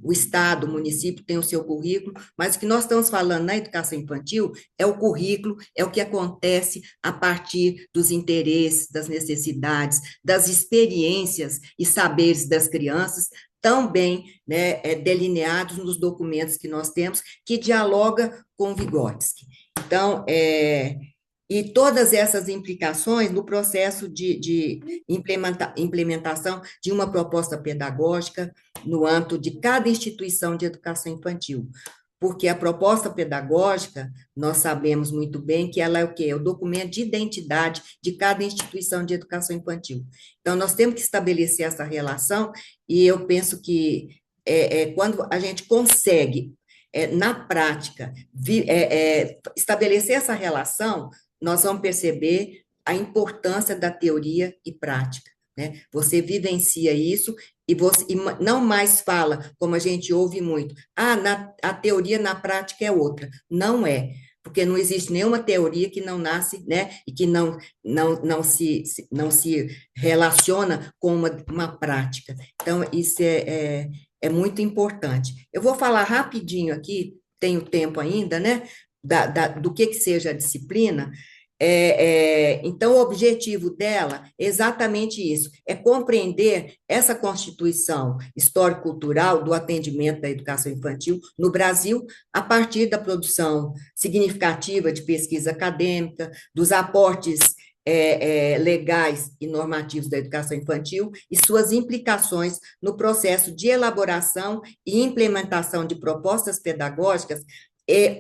o Estado, o município tem o seu currículo, mas o que nós estamos falando na educação infantil é o currículo, é o que acontece a partir dos interesses, das necessidades, das experiências e saberes das crianças, tão bem, né, delineados nos documentos que nós temos, que dialoga com Vygotsky. Então, e todas essas implicações no processo de implementação de uma proposta pedagógica no âmbito de cada instituição de educação infantil. Porque a proposta pedagógica, nós sabemos muito bem que ela é o quê? É o documento de identidade de cada instituição de educação infantil. Então, nós temos que estabelecer essa relação, e eu penso que quando a gente consegue, na prática, estabelecer essa relação, nós vamos perceber a importância da teoria e prática, né? Você vivencia isso e não mais fala, como a gente ouve muito, a teoria na prática é outra. Não é, porque não existe nenhuma teoria que não nasce, né, e que não se relaciona com uma prática. Então, isso é muito importante. Eu vou falar rapidinho aqui, tenho tempo ainda, né, do que seja a disciplina. Então, o objetivo dela é exatamente isso, é compreender essa constituição histórico-cultural do atendimento da educação infantil no Brasil, a partir da produção significativa de pesquisa acadêmica, dos aportes legais e normativos da educação infantil e suas implicações no processo de elaboração e implementação de propostas pedagógicas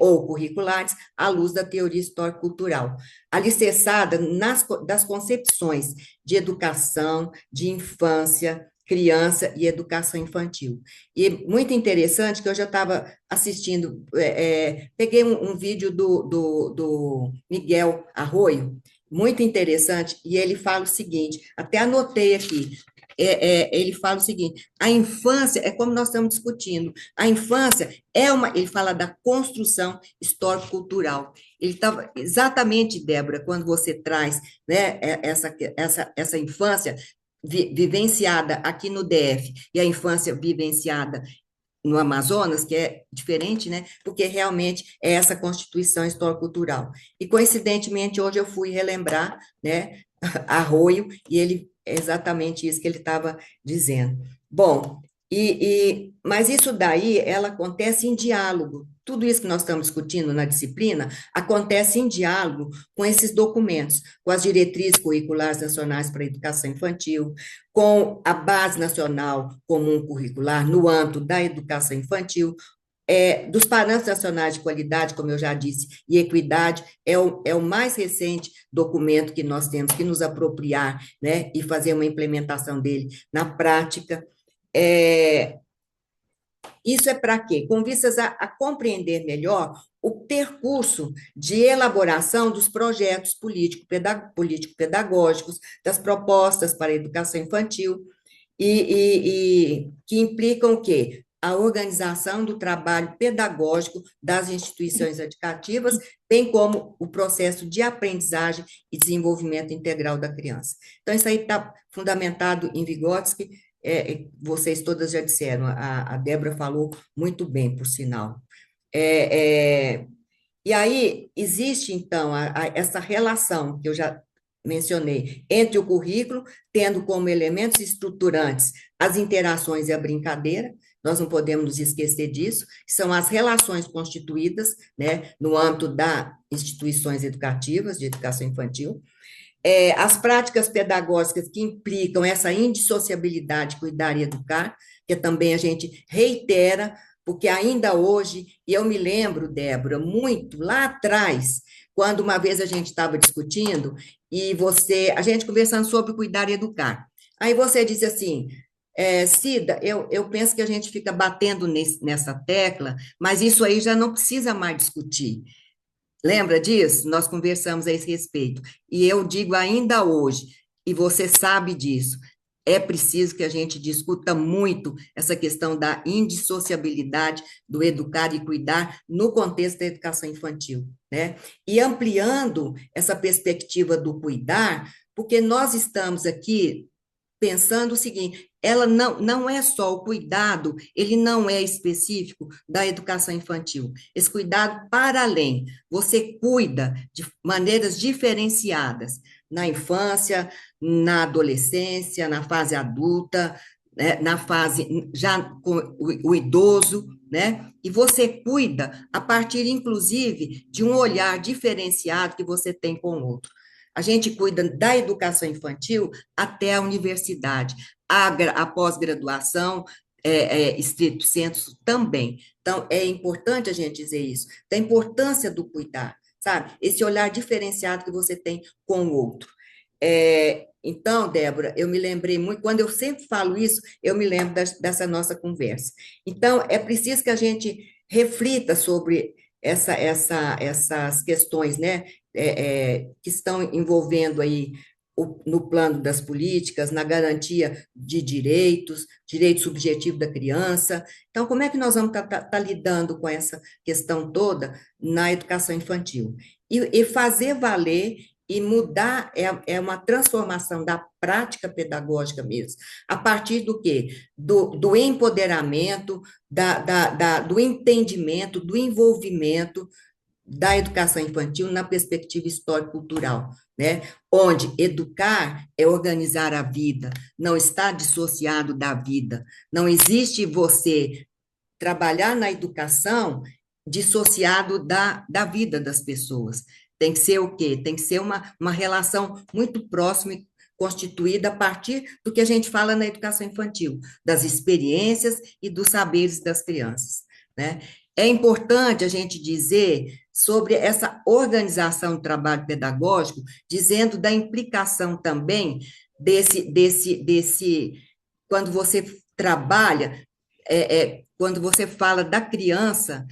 ou curriculares à luz da teoria histórico-cultural, alicerçada das concepções de educação, de infância, criança e educação infantil. E muito interessante que eu já estava assistindo, peguei um vídeo do Miguel Arroio, muito interessante, e ele fala o seguinte, até anotei aqui, ele fala o seguinte: a infância, é como nós estamos discutindo, a infância ele fala da construção histórico-cultural. Ele estava, exatamente, Débora, quando você traz, né, essa infância vivenciada aqui no DF e a infância vivenciada no Amazonas, que é diferente, né? Porque realmente é essa constituição histórico-cultural. E, coincidentemente, hoje eu fui relembrar, né, Arroio, e ele é exatamente isso que ele estava dizendo. Bom, mas isso daí, ela acontece em diálogo. Tudo isso que nós estamos discutindo na disciplina acontece em diálogo com esses documentos, com as diretrizes curriculares nacionais para a educação infantil, com a Base Nacional Comum Curricular no âmbito da educação infantil, dos parâmetros nacionais de qualidade, como eu já disse, e equidade, é o mais recente documento que nós temos que nos apropriar, né, e fazer uma implementação dele na prática. Isso é para quê? Com vistas a compreender melhor o percurso de elaboração dos projetos político-pedagógicos, das propostas para a educação infantil, e que implicam o quê? A organização do trabalho pedagógico das instituições educativas, bem como o processo de aprendizagem e desenvolvimento integral da criança. Então, isso aí está fundamentado em Vygotsky, vocês todas já disseram, a Débora falou muito bem, por sinal. E aí, existe, então, essa relação que eu já mencionei, entre o currículo, tendo como elementos estruturantes as interações e a brincadeira, nós não podemos nos esquecer disso, que são as relações constituídas, né, no âmbito das instituições educativas, de educação infantil, as práticas pedagógicas que implicam essa indissociabilidade, cuidar e educar, que também a gente reitera, porque ainda hoje, e eu me lembro, Débora, muito lá atrás, quando uma vez a gente estava discutindo, e a gente conversando sobre cuidar e educar. Aí você disse assim, Cida, eu penso que a gente fica batendo nessa tecla, mas isso aí já não precisa mais discutir. Lembra disso? Nós conversamos a esse respeito. E eu digo ainda hoje, e você sabe disso, é preciso que a gente discuta muito essa questão da indissociabilidade do educar e cuidar no contexto da educação infantil, né? E ampliando essa perspectiva do cuidar, porque nós estamos aqui pensando o seguinte, ela não é só o cuidado, ele não é específico da educação infantil. Esse cuidado para além, você cuida de maneiras diferenciadas na infância, na adolescência, na fase adulta, né, na fase já com o idoso, né? E você cuida a partir, inclusive, de um olhar diferenciado que você tem com o outro. A gente cuida da educação infantil até a universidade, a pós-graduação, estrito sensu também. Então, é importante a gente dizer isso, da importância do cuidar, sabe? Esse olhar diferenciado que você tem com o outro. Então, Débora, eu me lembrei muito, quando eu sempre falo isso, eu me lembro dessa nossa conversa. Então, é preciso que a gente reflita sobre essas questões, né, que estão envolvendo aí no plano das políticas, na garantia de direito subjetivo da criança. Então, como é que nós vamos estar lidando com essa questão toda na educação infantil? E fazer valer e mudar é uma transformação da prática pedagógica mesmo, a partir do quê? Do empoderamento, do entendimento, do envolvimento da educação infantil na perspectiva histórico-cultural, né? Onde educar é organizar a vida, não está dissociado da vida. Não existe você trabalhar na educação dissociado da vida das pessoas. Tem que ser o quê? Tem que ser uma relação muito próxima e constituída a partir do que a gente fala na educação infantil, das experiências e dos saberes das crianças, né? É importante a gente dizer sobre essa organização do trabalho pedagógico, dizendo da implicação também quando você trabalha, quando você fala da criança,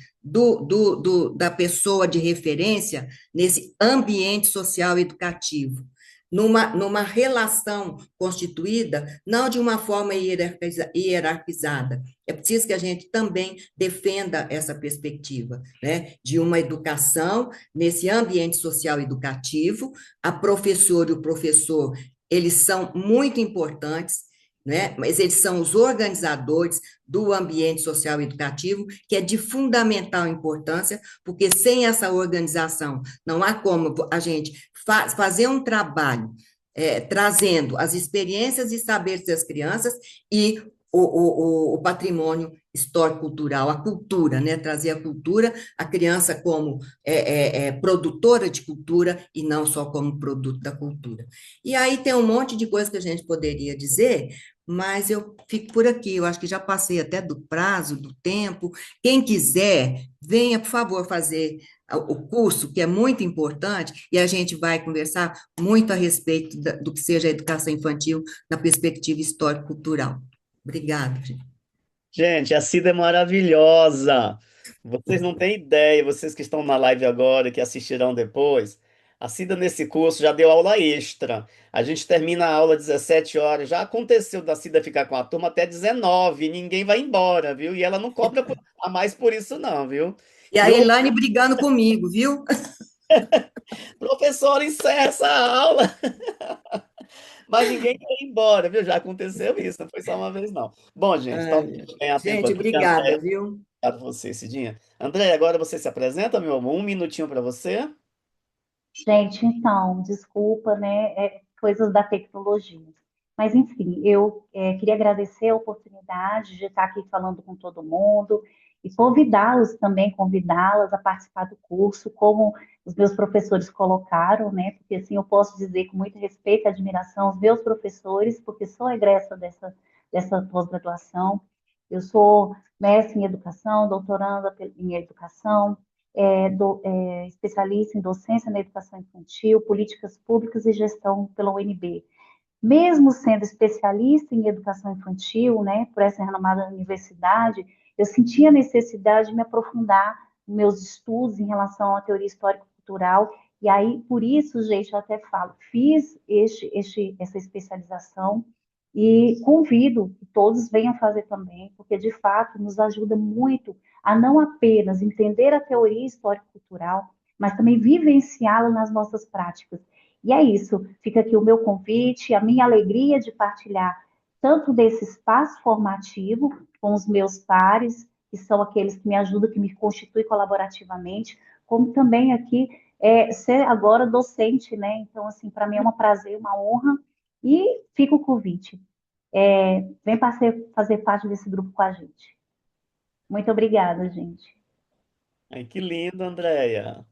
da pessoa de referência nesse ambiente social educativo. numa relação constituída, não de uma forma hierarquizada. É preciso que a gente também defenda essa perspectiva, né, de uma educação nesse ambiente social educativo. A professora e o professor, eles são muito importantes, né? Mas eles são os organizadores do ambiente social educativo, que é de fundamental importância, porque sem essa organização não há como a gente fazer um trabalho trazendo as experiências e saberes das crianças e o patrimônio histórico-cultural, a cultura, né? Trazer a cultura, a criança como produtora de cultura e não só como produto da cultura. E aí tem um monte de coisa que a gente poderia dizer, mas eu fico por aqui. Eu acho que já passei até do prazo, do tempo. Quem quiser, venha, por favor, fazer o curso, que é muito importante, e a gente vai conversar muito a respeito do que seja a educação infantil na perspectiva histórico-cultural. Obrigada, gente. Gente, a Cida é maravilhosa. Vocês não têm ideia, vocês que estão na live agora e que assistirão depois. A Cida, nesse curso, já deu aula extra. A gente termina a aula às 17 horas. Já aconteceu da Cida ficar com a turma até 19 e ninguém vai embora, viu? E ela não cobra a mais por isso, não, viu? E a E o Elaine brigando comigo, viu? professor encerra essa aula. Mas ninguém quer ir embora, viu? Já aconteceu isso, não foi só uma vez, não. Bom, gente, então Ai, deixa eu ganhar tempo gente, aqui. obrigada, viu? Obrigado a você, Cidinha. André, agora você se apresenta, meu amor? Um minutinho para você. Gente, então, desculpa, né? Coisas da tecnologia. Mas, enfim, eu queria agradecer a oportunidade de estar aqui falando com todo mundo e convidá-los também, convidá-las a participar do curso, como os meus professores colocaram, né? Porque, assim, eu posso dizer com muito respeito e admiração aos meus professores, porque sou egressa dessa pós-graduação. Eu sou mestre em educação, doutoranda em educação, especialista em docência na educação infantil, políticas públicas e gestão pela UNB. Mesmo sendo especialista em educação infantil, né, por essa renomada universidade, eu sentia a necessidade de me aprofundar nos meus estudos em relação à teoria histórico-cultural, e aí, por isso, gente, eu até falo, fiz essa especialização e convido que todos venham fazer também, porque, de fato, nos ajuda muito a não apenas entender a teoria histórico-cultural, mas também vivenciá-la nas nossas práticas. E é isso, fica aqui o meu convite, a minha alegria de partilhar tanto desse espaço formativo com os meus pares, que são aqueles que me ajudam, que me constituem colaborativamente, como também aqui ser agora docente, né? Então, assim, para mim é um prazer, uma honra, e fica o convite. Vem fazer parte desse grupo com a gente. Muito obrigada, gente. Ai, que lindo, Andréia.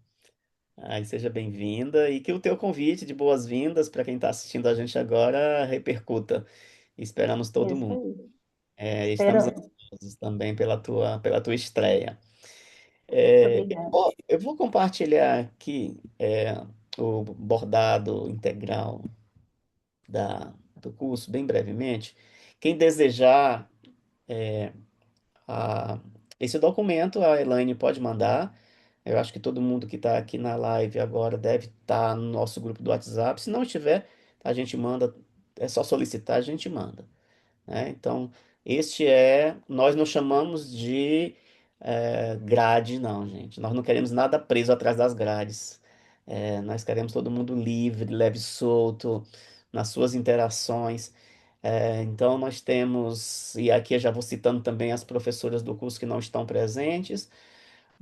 Ai, seja bem-vinda e que o teu convite de boas-vindas para quem está assistindo a gente agora repercuta. Esperamos todo Isso mundo. aí. Estamos Esperamos. ansiosos também pela tua estreia. Muito obrigada. Eu vou compartilhar aqui o bordado integral do curso, bem brevemente. Quem desejar a- esse documento, a Elaine pode mandar. Eu acho que todo mundo que está aqui na live agora deve estar no nosso grupo do WhatsApp. Se não estiver, a gente manda, é só solicitar, a gente manda, né? Então, nós não chamamos de grade, não, gente. Nós não queremos nada preso atrás das grades. Nós queremos todo mundo livre, leve e solto nas suas interações. Então, nós temos, e aqui eu já vou citando também as professoras do curso que não estão presentes.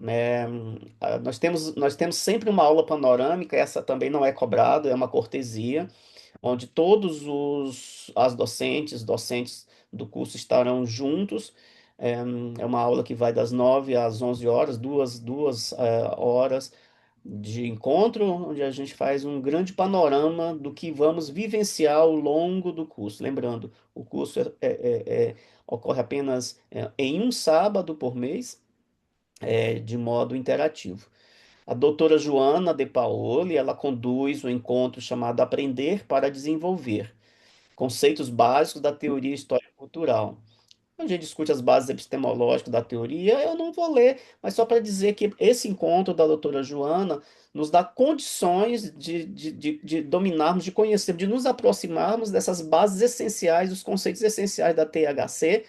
É, nós temos sempre uma aula panorâmica, essa também não é cobrado, é uma cortesia, onde as docentes do curso estarão juntos. É, é uma aula que vai das 9 às 11 horas, duas horas de encontro, onde a gente faz um grande panorama do que vamos vivenciar ao longo do curso. Lembrando, o curso ocorre apenas em um sábado por mês, de modo interativo. A doutora Joana De Paoli, ela conduz um encontro chamado Aprender para Desenvolver, conceitos básicos da teoria histórico-cultural. a gente discute as bases epistemológicas da teoria, eu não vou ler, mas só para dizer que esse encontro da doutora Joana nos dá condições de dominarmos, de conhecer, de nos aproximarmos dessas bases essenciais, dos conceitos essenciais da THC.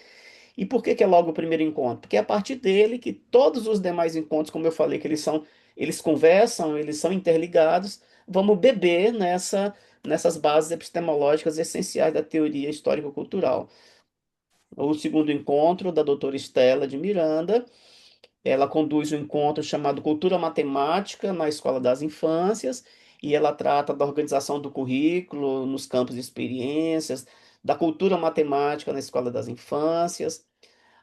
E por que que é logo o primeiro encontro? Porque é a partir dele que todos os demais encontros, como eu falei, que eles conversam, eles são interligados, vamos beber nessas bases epistemológicas essenciais da teoria histórico-cultural. O segundo encontro da doutora Estela de Miranda, ela conduz um encontro chamado Cultura Matemática na Escola das Infâncias, e ela trata da organização do currículo nos campos de experiências, da cultura matemática na Escola das Infâncias.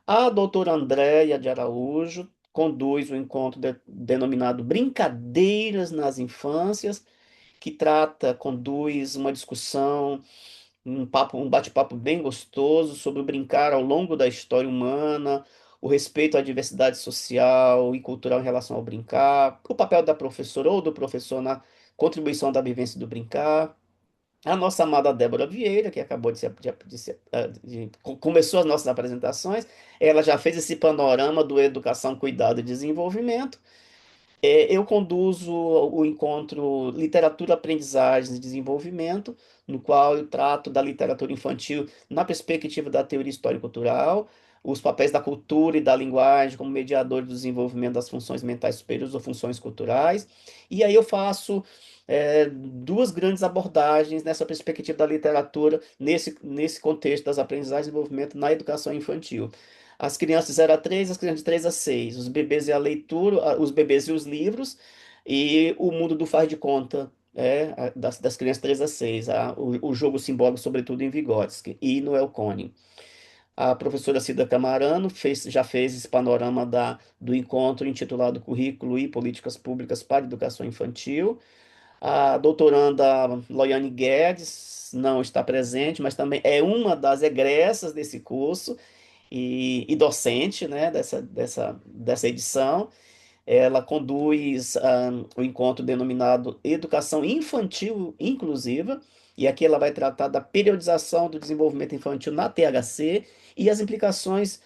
A doutora Andréia de Araújo conduz um encontro denominado Brincadeiras nas Infâncias, que conduz uma discussão, um bate-papo bem gostoso sobre o brincar ao longo da história humana, o respeito à diversidade social e cultural em relação ao brincar, o papel da professora ou do professor na contribuição da vivência do brincar. A nossa amada Débora Vieira, que acabou começou as nossas apresentações, ela já fez esse panorama do educação, cuidado e desenvolvimento. Eu conduzo o encontro Literatura, Aprendizagem e Desenvolvimento, no qual eu trato da literatura infantil na perspectiva da teoria histórico-cultural, os papéis da cultura e da linguagem como mediador do desenvolvimento das funções mentais superiores ou funções culturais. E aí eu faço duas grandes abordagens nessa perspectiva da literatura, nesse contexto das aprendizagens e desenvolvimento na educação infantil. As crianças de 0 a 3, as crianças de 3 a 6, os bebês e a leitura, os bebês e os livros, e o mundo do faz de conta, das crianças 3 a 6, o jogo simbólico, sobretudo em Vygotsky, e no Elcone. A professora Cida Camarano já fez esse panorama do encontro intitulado Currículo e Políticas Públicas para a Educação Infantil. A doutoranda Loiane Guedes não está presente, mas também é uma das egressas desse curso e docente, né, dessa edição. Ela conduz o encontro denominado Educação Infantil Inclusiva, e aqui ela vai tratar da periodização do desenvolvimento infantil na THC e as implicações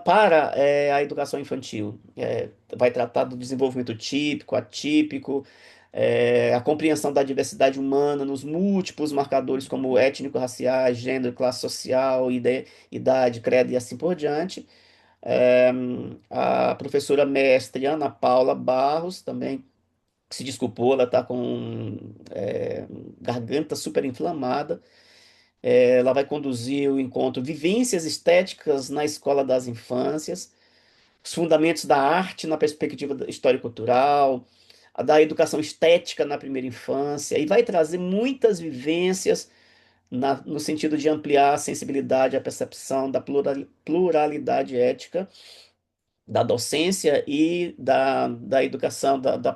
para a educação infantil. Vai tratar do desenvolvimento típico, atípico, a compreensão da diversidade humana nos múltiplos marcadores como étnico-raciais, gênero, classe social, idade, credo e assim por diante. É, a professora mestre Ana Paula Barros também se desculpou, ela está com garganta super inflamada. Ela vai conduzir o encontro Vivências Estéticas na Escola das Infâncias, os fundamentos da arte na perspectiva histórico-cultural, a da educação estética na primeira infância, e vai trazer muitas vivências no sentido de ampliar a sensibilidade, a percepção da pluralidade ética, da docência e da educação, das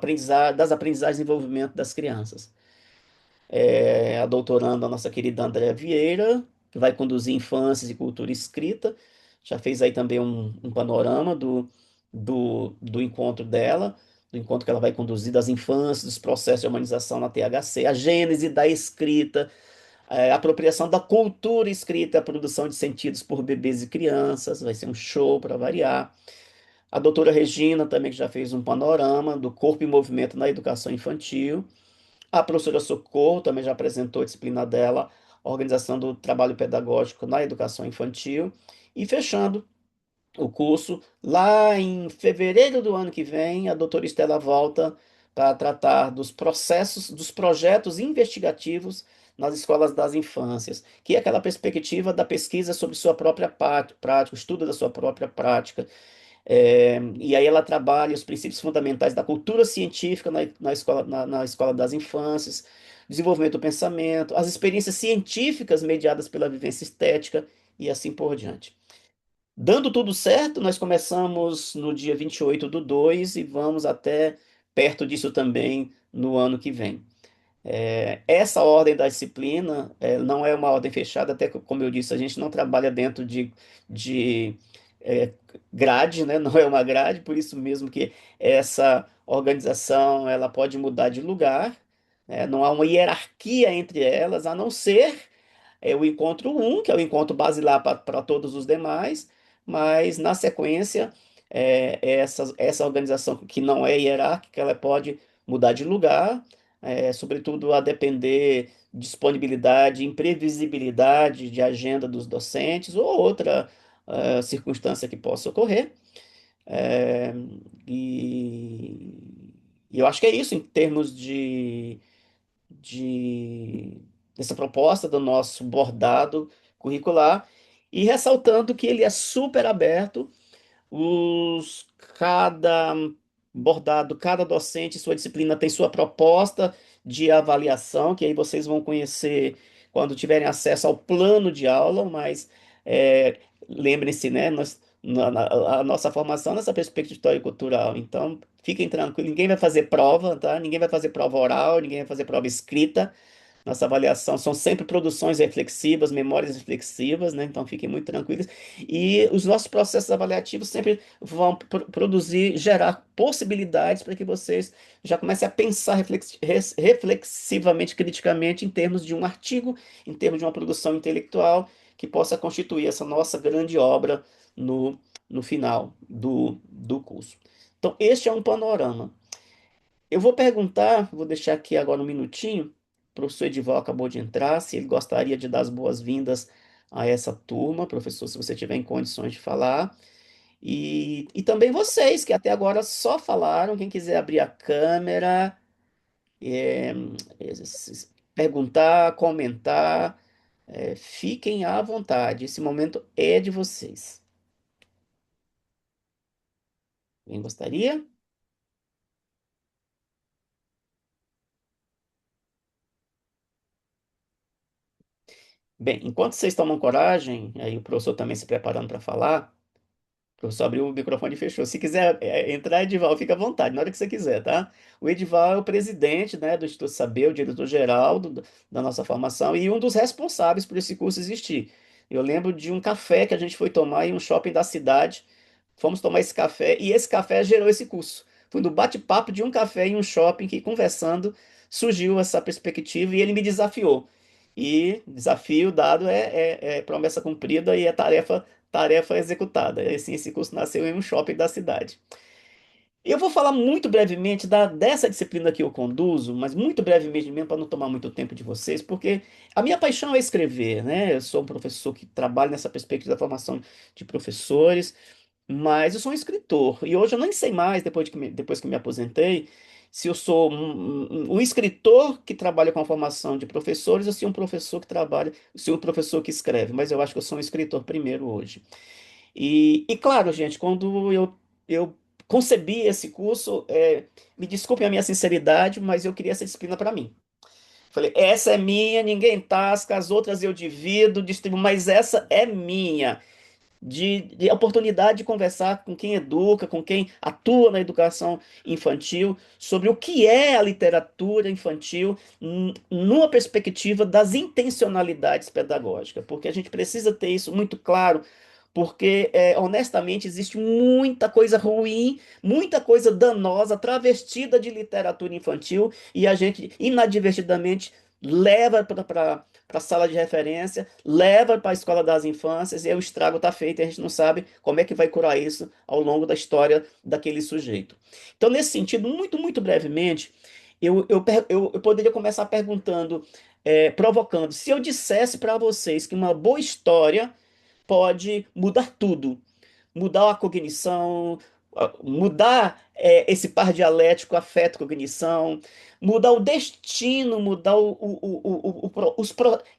aprendizagens e desenvolvimento das crianças. A doutoranda, a nossa querida Andréa Vieira, que vai conduzir Infâncias e Cultura Escrita, já fez aí também um panorama do encontro dela, do encontro que ela vai conduzir das infâncias, dos processos de humanização na THC, a gênese da escrita, a apropriação da cultura escrita, a produção de sentidos por bebês e crianças, vai ser um show para variar. A doutora Regina também, que já fez um panorama do corpo e movimento na educação infantil. A professora Socorro também já apresentou a disciplina dela, Organização do Trabalho Pedagógico na Educação Infantil. E fechando o curso, lá em fevereiro do ano que vem, a doutora Estela volta para tratar dos processos, dos projetos investigativos nas escolas das infâncias, que é aquela perspectiva da pesquisa sobre sua própria prática, o estudo da sua própria prática. E aí ela trabalha os princípios fundamentais da cultura científica na escola das infâncias, desenvolvimento do pensamento, as experiências científicas mediadas pela vivência estética e assim por diante. Dando tudo certo, nós começamos no dia 28/2 e vamos até perto disso também no ano que vem. Essa ordem da disciplina não é uma ordem fechada, até que, como eu disse, a gente não trabalha dentro de grade, né? Não é uma grade, por isso mesmo que essa organização ela pode mudar de lugar, né? Não há uma hierarquia entre elas, a não ser é o encontro um, que é o encontro basilar para todos os demais, mas na sequência, essa organização que não é hierárquica, ela pode mudar de lugar, sobretudo a depender disponibilidade, imprevisibilidade de agenda dos docentes ou outra circunstância que possa ocorrer. É, e eu acho que é isso em termos de dessa proposta do nosso bordado curricular, e ressaltando que ele é super aberto, os, cada bordado, cada docente, sua disciplina tem sua proposta de avaliação, que aí vocês vão conhecer quando tiverem acesso ao plano de aula, mas lembrem-se, né? A nossa formação nessa perspectiva histórico-cultural. Então, fiquem tranquilos, ninguém vai fazer prova, tá? Ninguém vai fazer prova oral, ninguém vai fazer prova escrita. Nossa avaliação são sempre produções reflexivas, memórias reflexivas, né? Então fiquem muito tranquilos. E os nossos processos avaliativos sempre vão produzir, gerar possibilidades para que vocês já comecem a pensar reflexivamente, criticamente, em termos de um artigo, em termos de uma produção intelectual que possa constituir essa nossa grande obra no, no final do curso. Então, este é um panorama. Eu vou perguntar, vou deixar aqui agora um minutinho, o professor Edival acabou de entrar, se ele gostaria de dar as boas-vindas a essa turma, professor, se você tiver em condições de falar. E também vocês, que até agora só falaram, quem quiser abrir a câmera, é, perguntar, comentar, fiquem à vontade, esse momento é de vocês. Quem gostaria? Bem, enquanto vocês tomam coragem, aí o professor também se preparando para falar, o professor abriu o microfone e fechou. Se quiser entrar, Edival, fica à vontade, na hora que você quiser, tá? O Edival é o presidente, né, do Instituto Saber, o diretor-geral da nossa formação e um dos responsáveis por esse curso existir. Eu lembro de um café que a gente foi tomar em um shopping da cidade. Fomos tomar esse café e esse café gerou esse curso. Foi no bate-papo de um café em um shopping que, conversando, surgiu essa perspectiva e ele me desafiou. E desafio dado é promessa cumprida e é tarefa executada. E assim, esse curso nasceu em um shopping da cidade. Eu vou falar muito brevemente dessa disciplina que eu conduzo, mas muito brevemente mesmo, para não tomar muito tempo de vocês, porque a minha paixão é escrever, né? Eu sou um professor que trabalha nessa perspectiva da formação de professores, mas eu sou um escritor. E hoje eu nem sei mais, depois que me aposentei, se eu sou um escritor que trabalha com a formação de professores ou se um professor que trabalha, se um professor que escreve. Mas eu acho que eu sou um escritor primeiro hoje. E claro, gente, quando eu concebi esse curso, me desculpem a minha sinceridade, mas eu queria essa disciplina para mim. Falei, essa é minha, ninguém tasca, as outras eu divido, distribuo, mas essa é minha de oportunidade de conversar com quem educa, com quem atua na educação infantil, sobre o que é a literatura infantil, numa perspectiva das intencionalidades pedagógicas, porque a gente precisa ter isso muito claro, porque, honestamente, existe muita coisa ruim, muita coisa danosa, travestida de literatura infantil, e a gente, inadvertidamente, leva para a sala de referência, leva para a escola das infâncias, e aí o estrago está feito, e a gente não sabe como é que vai curar isso ao longo da história daquele sujeito. Então, nesse sentido, muito, muito brevemente, eu poderia começar perguntando, provocando, se eu dissesse para vocês que uma boa história pode mudar tudo, mudar a cognição, mudar esse par dialético afeto-cognição, mudar o destino, mudar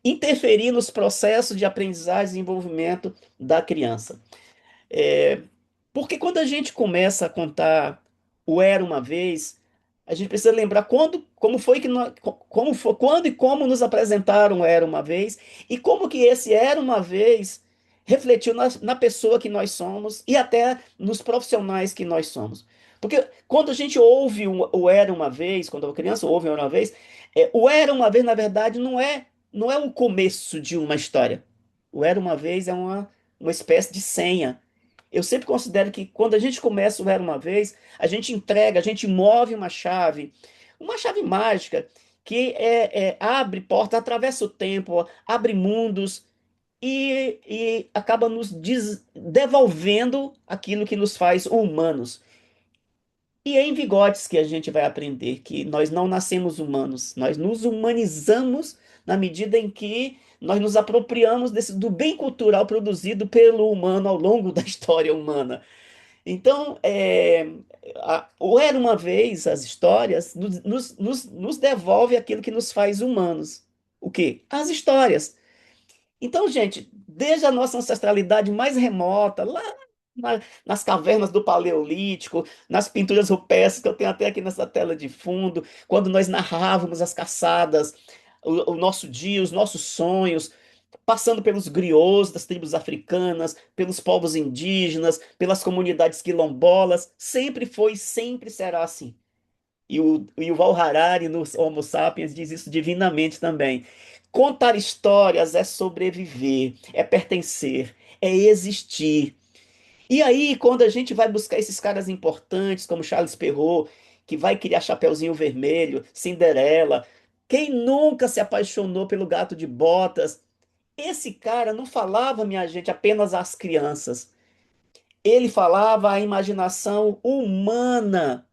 interferir nos processos de aprendizagem e desenvolvimento da criança. É, Porque quando a gente começa a contar o Era uma Vez, a gente precisa lembrar como foi que como foi, quando e como nos apresentaram o Era uma Vez e como que esse Era uma Vez refletiu na pessoa que nós somos e até nos profissionais que nós somos. Porque quando a gente ouve o Era uma Vez, quando a criança ouve o Era uma Vez, o Era uma Vez, na verdade, não é o começo de uma história. O Era uma Vez é uma espécie de senha. Eu sempre considero que quando a gente começa o Era uma Vez, a gente entrega, a gente move uma chave mágica, que abre portas, atravessa o tempo, abre mundos e acaba nos devolvendo aquilo que nos faz humanos. E é em Vigotes que a gente vai aprender que nós não nascemos humanos, nós nos humanizamos na medida em que nós nos apropriamos do bem cultural produzido pelo humano ao longo da história humana. Então, o Era uma Vez, as histórias, nos devolve aquilo que nos faz humanos. O quê? As histórias. Então, gente, desde a nossa ancestralidade mais remota, lá nas cavernas do Paleolítico, nas pinturas rupestres que eu tenho até aqui nessa tela de fundo, quando nós narrávamos as caçadas, o nosso dia, os nossos sonhos, passando pelos griots das tribos africanas, pelos povos indígenas, pelas comunidades quilombolas, sempre foi, sempre será assim. E o Yuval Harari, no Homo Sapiens, diz isso divinamente também. Contar histórias é sobreviver, é pertencer, é existir. E aí, quando a gente vai buscar esses caras importantes, como Charles Perrault, que vai criar Chapeuzinho Vermelho, Cinderela, quem nunca se apaixonou pelo Gato de Botas? Esse cara não falava, minha gente, apenas às crianças. Ele falava à imaginação humana.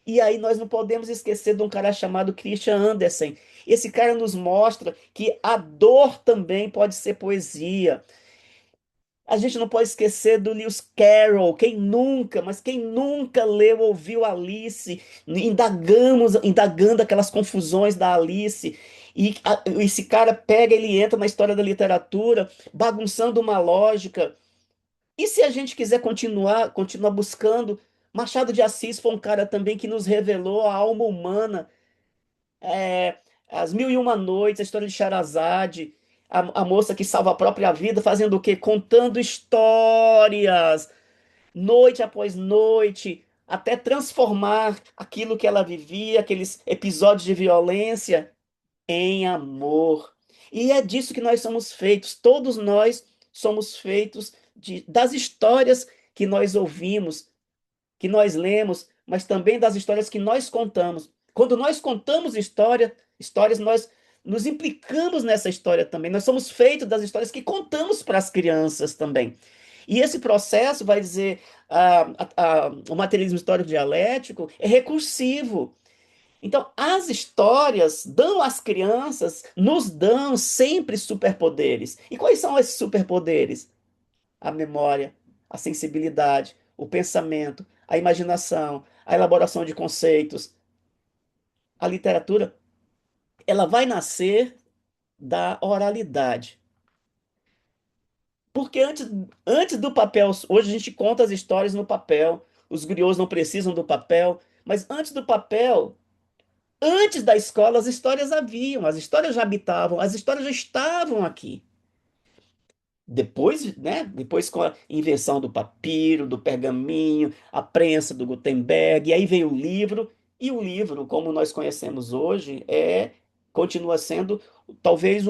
E aí nós não podemos esquecer de um cara chamado Christian Andersen. Esse cara nos mostra que a dor também pode ser poesia. A gente não pode esquecer do Lewis Carroll. Quem nunca, mas quem nunca leu, ouviu Alice, indagando aquelas confusões da Alice. E esse cara pega, ele entra na história da literatura, bagunçando uma lógica. E se a gente quiser continuar buscando, Machado de Assis foi um cara também que nos revelou a alma humana, é, as Mil e Uma Noites, a história de Sherazade, a moça que salva a própria vida, fazendo o quê? Contando histórias, noite após noite, até transformar aquilo que ela vivia, aqueles episódios de violência, em amor. E é disso que nós somos feitos. Todos nós somos feitos das histórias que nós ouvimos, que nós lemos, mas também das histórias que nós contamos. Quando nós contamos histórias, nós nos implicamos nessa história também. Nós somos feitos das histórias que contamos para as crianças também. E esse processo, vai dizer, o materialismo histórico dialético é recursivo. Então, as histórias dão às crianças, nos dão sempre superpoderes. E quais são esses superpoderes? A memória, a sensibilidade, o pensamento, a imaginação, a elaboração de conceitos. A literatura, ela vai nascer da oralidade. Porque antes do papel, hoje a gente conta as histórias no papel, os griots não precisam do papel, mas antes do papel, antes da escola, as histórias haviam, as histórias já habitavam, as histórias já estavam aqui. Depois, né? Depois com a invenção do papiro, do pergaminho, a prensa do Gutenberg, e aí veio o livro, e o livro, como nós conhecemos hoje, continua sendo talvez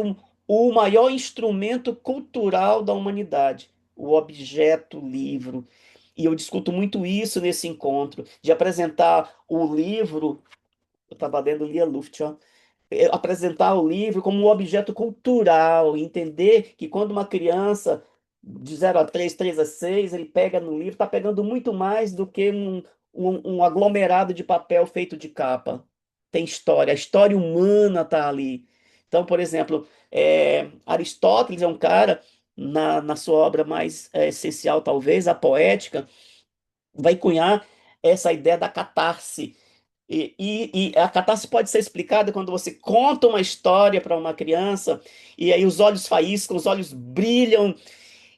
o maior instrumento cultural da humanidade, o objeto livro. E eu discuto muito isso nesse encontro, de apresentar o livro. Eu estava lendo Lia Luft, ó, apresentar o livro como um objeto cultural, entender que quando uma criança de 0 a 3, 3 a 6, ele pega no livro, está pegando muito mais do que um aglomerado de papel feito de capa. Tem história, a história humana está ali. Então, por exemplo, Aristóteles é um cara, na sua obra mais essencial, talvez, a Poética, vai cunhar essa ideia da catarse, e a catarse pode ser explicada quando você conta uma história para uma criança, e aí os olhos faíscam, os olhos brilham,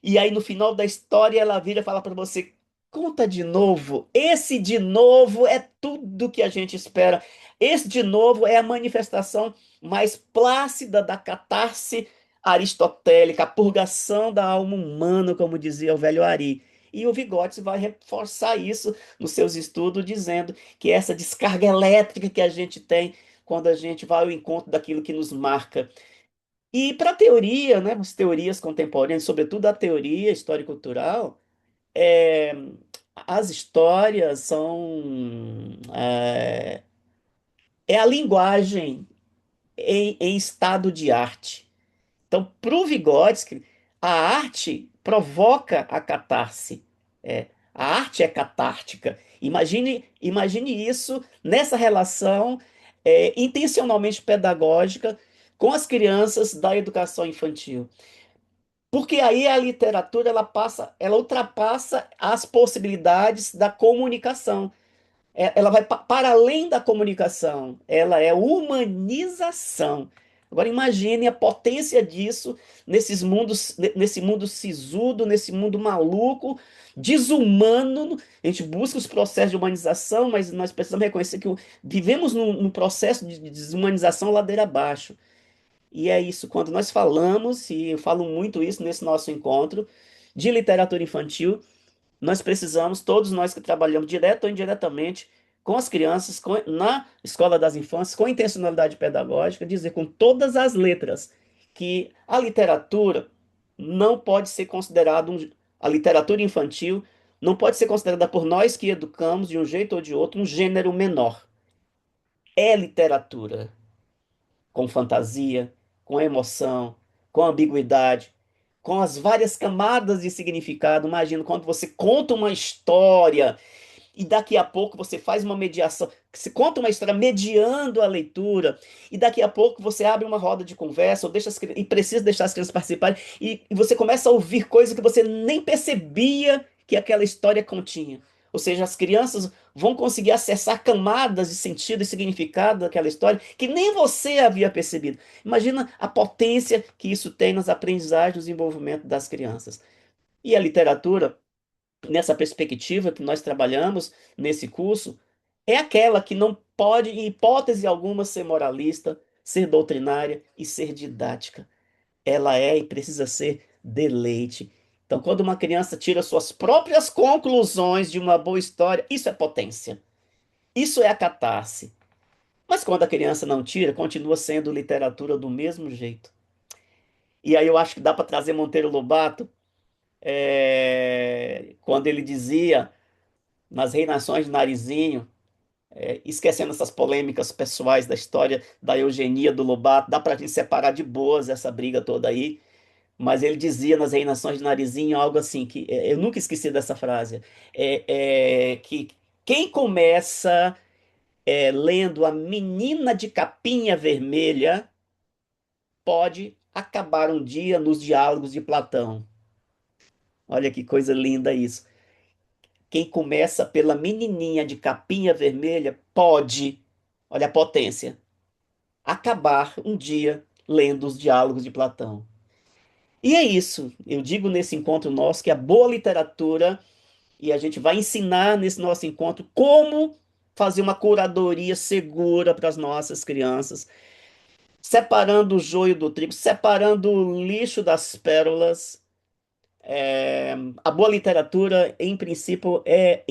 e aí no final da história ela vira e fala para você: conta de novo. Esse de novo é tudo que a gente espera. Esse de novo é a manifestação mais plácida da catarse aristotélica, a purgação da alma humana, como dizia o velho Ari. E o Vygotsky vai reforçar isso nos seus estudos, dizendo que essa descarga elétrica que a gente tem quando a gente vai ao encontro daquilo que nos marca. E para a teoria, né, as teorias contemporâneas, sobretudo a teoria histórico-cultural, é, as histórias são é a linguagem em estado de arte. Então, para o Vygotsky, a arte provoca a catarse. A arte é catártica. Imagine isso nessa relação intencionalmente pedagógica com as crianças da educação infantil. Porque aí a literatura ela ultrapassa as possibilidades da comunicação. Ela vai para além da comunicação, ela é humanização. Agora imagine a potência disso nesse mundo sisudo, nesse mundo maluco, desumano. A gente busca os processos de humanização, mas nós precisamos reconhecer que vivemos num processo de desumanização ladeira abaixo. E é isso, quando nós falamos, e eu falo muito isso nesse nosso encontro, de literatura infantil, nós precisamos, todos nós que trabalhamos direto ou indiretamente com as crianças, na escola das infâncias, com intencionalidade pedagógica, dizer com todas as letras que a literatura não pode ser considerada, a literatura infantil não pode ser considerada por nós que educamos, de um jeito ou de outro, um gênero menor. É literatura com fantasia, com emoção, com ambiguidade, com as várias camadas de significado. Imagina quando você conta uma história e daqui a pouco você faz uma mediação, você conta uma história mediando a leitura, e daqui a pouco você abre uma roda de conversa, ou e precisa deixar as crianças participarem, e você começa a ouvir coisas que você nem percebia que aquela história continha. Ou seja, as crianças vão conseguir acessar camadas de sentido e significado daquela história que nem você havia percebido. Imagina a potência que isso tem nas aprendizagens e no desenvolvimento das crianças. E a literatura, nessa perspectiva que nós trabalhamos nesse curso, é aquela que não pode, em hipótese alguma, ser moralista, ser doutrinária e ser didática. Ela é e precisa ser deleite. Então, quando uma criança tira suas próprias conclusões de uma boa história, isso é potência. Isso é a catarse. Mas quando a criança não tira, continua sendo literatura do mesmo jeito. E aí eu acho que dá para trazer Monteiro Lobato, quando ele dizia nas Reinações de Narizinho, esquecendo essas polêmicas pessoais da história da eugenia do Lobato, dá para a gente separar de boas essa briga toda aí, mas ele dizia nas Reinações de Narizinho algo assim, que eu nunca esqueci dessa frase, que quem começa lendo A Menina de Capinha Vermelha pode acabar um dia nos diálogos de Platão. Olha que coisa linda isso. Quem começa pela menininha de capinha vermelha pode, olha a potência, acabar um dia lendo os diálogos de Platão. E é isso. Eu digo nesse encontro nosso que a boa literatura, e a gente vai ensinar nesse nosso encontro como fazer uma curadoria segura para as nossas crianças, separando o joio do trigo, separando o lixo das pérolas. A boa literatura, em princípio, é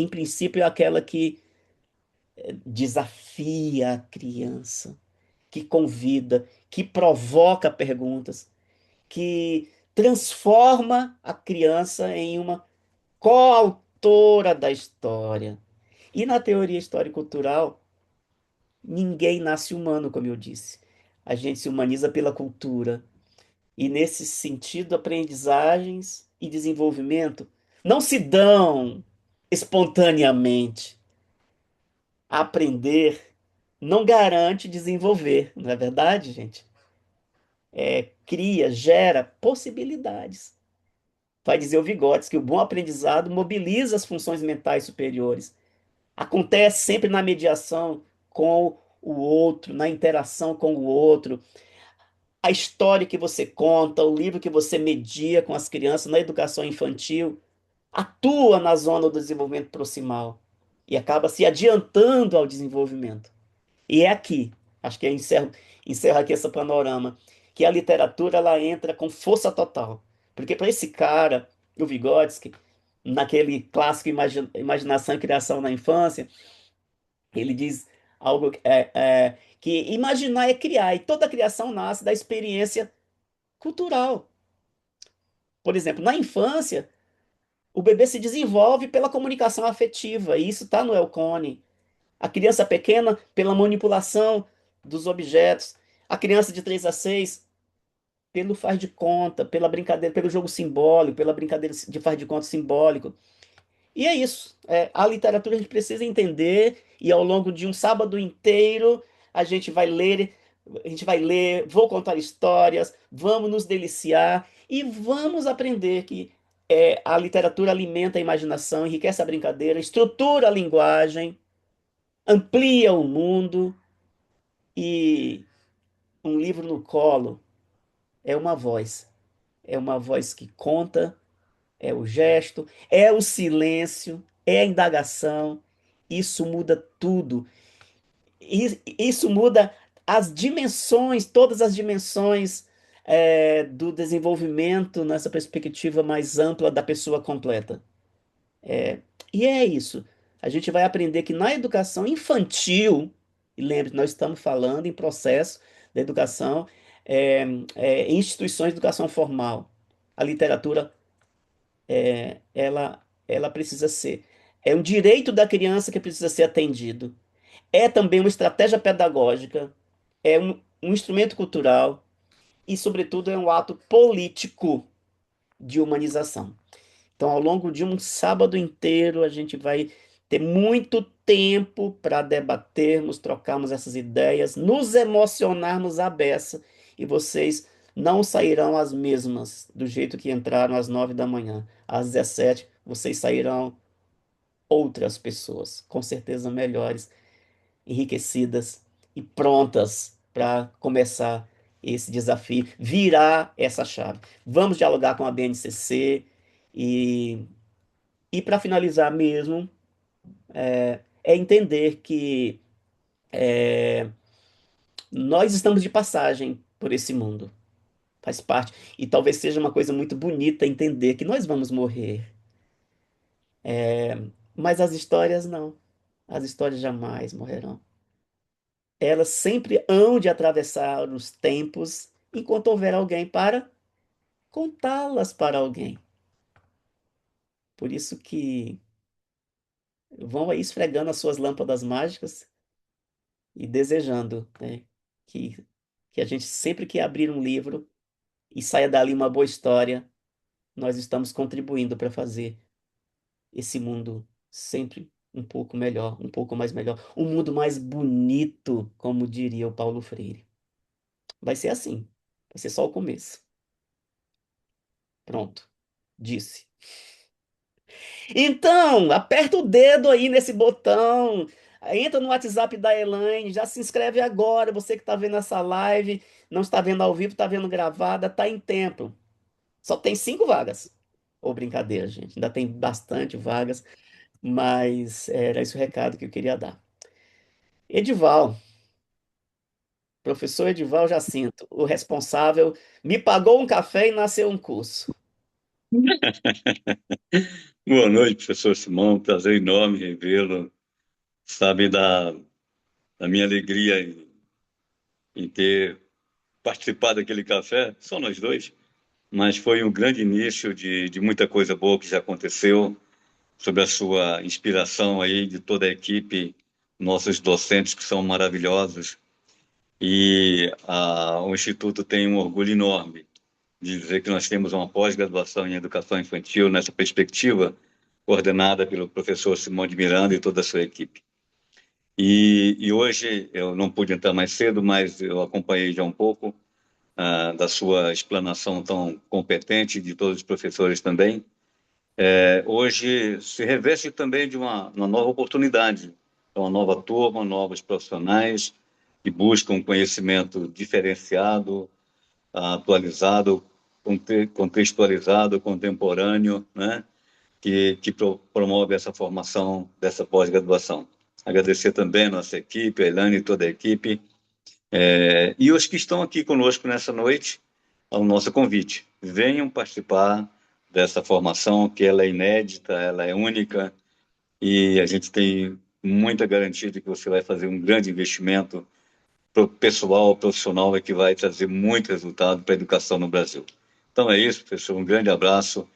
aquela que desafia a criança, que convida, que provoca perguntas, que transforma a criança em uma coautora da história. E na teoria histórico-cultural, ninguém nasce humano, como eu disse. A gente se humaniza pela cultura. E nesse sentido, aprendizagens e desenvolvimento não se dão espontaneamente. Aprender não garante desenvolver, não é verdade, gente? Cria, gera possibilidades. Vai dizer o Vygotsky que o bom aprendizado mobiliza as funções mentais superiores. Acontece sempre na mediação com o outro, na interação com o outro. A história que você conta, o livro que você media com as crianças na educação infantil, atua na zona do desenvolvimento proximal e acaba se adiantando ao desenvolvimento. E é aqui, acho que eu encerro aqui esse panorama, que a literatura ela entra com força total. Porque para esse cara, o Vygotsky, naquele clássico Imaginação e Criação na Infância, ele diz algo que imaginar é criar, e toda criação nasce da experiência cultural. Por exemplo, na infância, o bebê se desenvolve pela comunicação afetiva, e isso está no Elcone. A criança pequena, pela manipulação dos objetos. A criança de 3 a 6 pelo faz de conta, pela brincadeira, pelo jogo simbólico, pela brincadeira de faz de conta simbólico. E é isso. A literatura a gente precisa entender, e ao longo de um sábado inteiro a gente vai ler, vou contar histórias, vamos nos deliciar e vamos aprender que a literatura alimenta a imaginação, enriquece a brincadeira, estrutura a linguagem, amplia o mundo, e um livro no colo é uma voz. É uma voz que conta, é o gesto, é o silêncio, é a indagação. Isso muda tudo. Isso muda as dimensões, todas as dimensões do desenvolvimento nessa perspectiva mais ampla da pessoa completa. E é isso. A gente vai aprender que na educação infantil, e lembre, nós estamos falando em processo da educação, em instituições de educação formal. A literatura ela precisa ser. É um direito da criança que precisa ser atendido. É também uma estratégia pedagógica, é um instrumento cultural e, sobretudo, é um ato político de humanização. Então, ao longo de um sábado inteiro, a gente vai ter muito tempo para debatermos, trocarmos essas ideias, nos emocionarmos à beça, e vocês não sairão as mesmas do jeito que entraram às 9 da manhã. Às 17, vocês sairão outras pessoas, com certeza melhores, enriquecidas e prontas para começar esse desafio, virar essa chave. Vamos dialogar com a BNCC e para finalizar mesmo, é entender que nós estamos de passagem por esse mundo. Faz parte. E talvez seja uma coisa muito bonita entender que nós vamos morrer. Mas as histórias não. As histórias jamais morrerão. Elas sempre hão de atravessar os tempos enquanto houver alguém para contá-las para alguém. Por isso que vão aí esfregando as suas lâmpadas mágicas e desejando, né, que, que a gente sempre que abrir um livro e saia dali uma boa história, nós estamos contribuindo para fazer esse mundo sempre um pouco melhor, um pouco mais melhor, um mundo mais bonito, como diria o Paulo Freire. Vai ser assim, vai ser só o começo. Pronto, disse. Então, aperta o dedo aí nesse botão, entra no WhatsApp da Elaine, já se inscreve agora. Você que está vendo essa live, não está vendo ao vivo, está vendo gravada, está em tempo. Só tem 5 vagas. Ou brincadeira, gente, ainda tem bastante vagas, mas era esse o recado que eu queria dar. Edival, professor Edival Jacinto, o responsável, me pagou um café e nasceu um curso. Boa noite, professor Simão. Prazer enorme revê-lo. Sabe da minha alegria em ter participado daquele café, só nós dois, mas foi um grande início de muita coisa boa que já aconteceu, sobre a sua inspiração aí, de toda a equipe, nossos docentes que são maravilhosos. E o Instituto tem um orgulho enorme de dizer que nós temos uma pós-graduação em educação infantil nessa perspectiva, coordenada pelo professor Simão de Miranda e toda a sua equipe. E hoje eu não pude entrar mais cedo, mas eu acompanhei já um pouco da sua explanação tão competente, de todos os professores também. Hoje se reveste também de uma nova oportunidade, uma nova turma, novos profissionais que buscam um conhecimento diferenciado, atualizado, contextualizado, contemporâneo, né? que promove essa formação dessa pós-graduação. Agradecer também a nossa equipe, a Elaine e toda a equipe, e os que estão aqui conosco nessa noite, ao nosso convite. Venham participar dessa formação, que ela é inédita, ela é única, e a gente tem muita garantia de que você vai fazer um grande investimento pessoal, profissional, que vai trazer muito resultado para a educação no Brasil. Então é isso, professor, um grande abraço,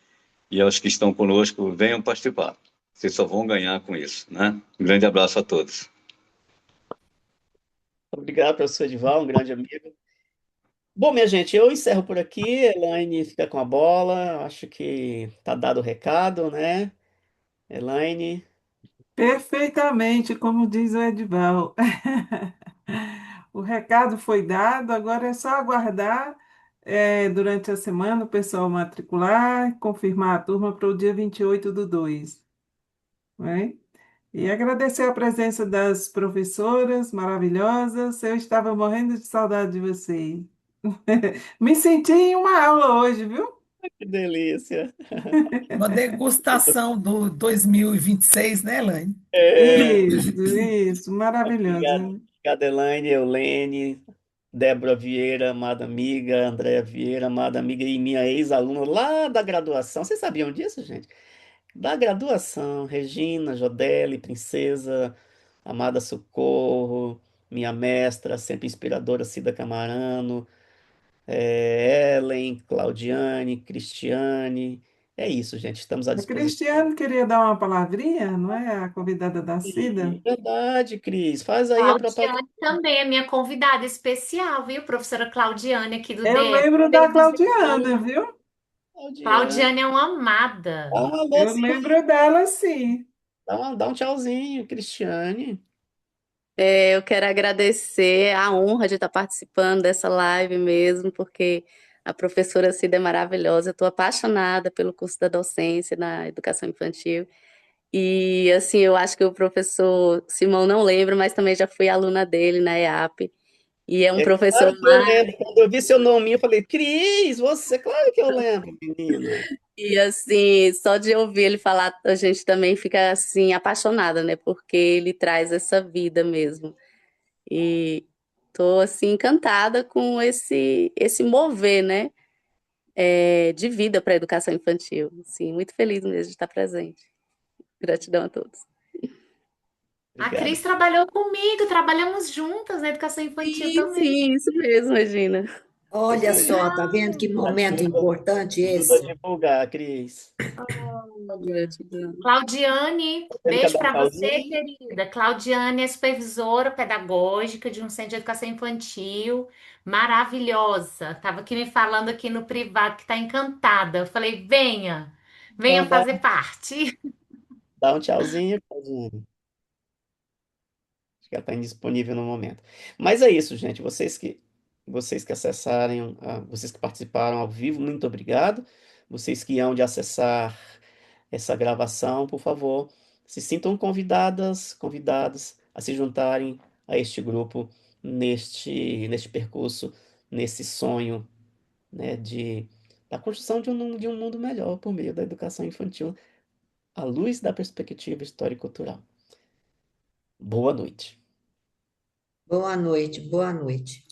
e aos que estão conosco, venham participar. Vocês só vão ganhar com isso, né? Um grande abraço a todos. Obrigado, professor Edival, um grande amigo. Bom, minha gente, eu encerro por aqui. Elaine fica com a bola. Acho que tá dado o recado, né? Elaine, Perfeitamente, como diz o Edival. O recado foi dado, agora é só aguardar durante a semana o pessoal matricular, confirmar a turma para o dia 28/2, né? E agradecer a presença das professoras maravilhosas. Eu estava morrendo de saudade de vocês. Me senti em uma aula hoje, viu? que delícia. Uma degustação do 2026, né, Elaine? É, Isso, obrigado, maravilhoso. obrigado, Elaine, Eulene, Débora Vieira, amada amiga, Andréa Vieira, amada amiga e minha ex-aluna lá da graduação. Vocês sabiam disso, gente? Da graduação, Regina, Jodelli, Princesa, amada Socorro, minha mestra, sempre inspiradora, Cida Camarano, Ellen, Claudiane, Cristiane. É isso, gente. Estamos à A disposição. Cristiane queria dar uma palavrinha, não é? A convidada da Cida. Verdade, Cris. Faz aí a propaganda. Claudiane também é minha convidada especial, viu? Professora Claudiane aqui do Eu DF. lembro da Veio dizer Claudiana, oi. viu? Claudiane. Claudiane é uma amada. Dá um Eu alôzinho aí. lembro dela, sim. Dá um tchauzinho, Cristiane. Eu quero agradecer a honra de estar participando dessa live mesmo, porque a professora Cida é maravilhosa. Eu estou apaixonada pelo curso da docência na educação infantil. E, assim, eu acho que o professor Simão não lembra, mas também já fui aluna dele na EAP. E é um É professor claro que eu lembro. Quando eu vi seu nome, eu falei, Cris, você, claro que eu lembro, menina. E assim, só de ouvir ele falar, a gente também fica assim apaixonada, né? Porque ele traz essa vida mesmo. E tô assim encantada com esse mover, né? De vida para a educação infantil. Sim, muito feliz mesmo de estar presente. Gratidão a todos. A Obrigado. Cris trabalhou comigo, trabalhamos juntas na educação infantil Sim, também. sim, isso mesmo, Regina. Olha Depois só, tá vendo que momento importante ajuda a esse? divulgar, Cris. Gratidão. Claudiane, Você não quer beijo dar um para você, tchauzinho? querida. Claudiane é supervisora pedagógica de um centro de educação infantil, maravilhosa. Estava aqui me falando aqui no privado que está encantada. Eu falei, venha, venha Então, fazer parte. dá um tchauzinho, Claudinha. Acho que ela está indisponível no momento. Mas é isso, gente. Vocês que acessarem, vocês que participaram ao vivo, muito obrigado. Vocês que hão de acessar essa gravação, por favor, se sintam convidadas, convidados a se juntarem a este grupo neste percurso, nesse sonho, né, da construção de um mundo melhor por meio da educação infantil, à luz da perspectiva histórica e cultural. Boa noite. Boa noite, boa noite.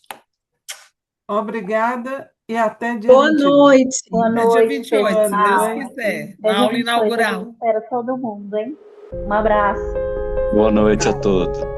Obrigada e até dia Boa 28. noite. Boa Até dia noite, 28, Boa se Deus noite. quiser, até na dia aula 28 a gente inaugural. espera todo mundo, hein? Um abraço. Boa noite a todos.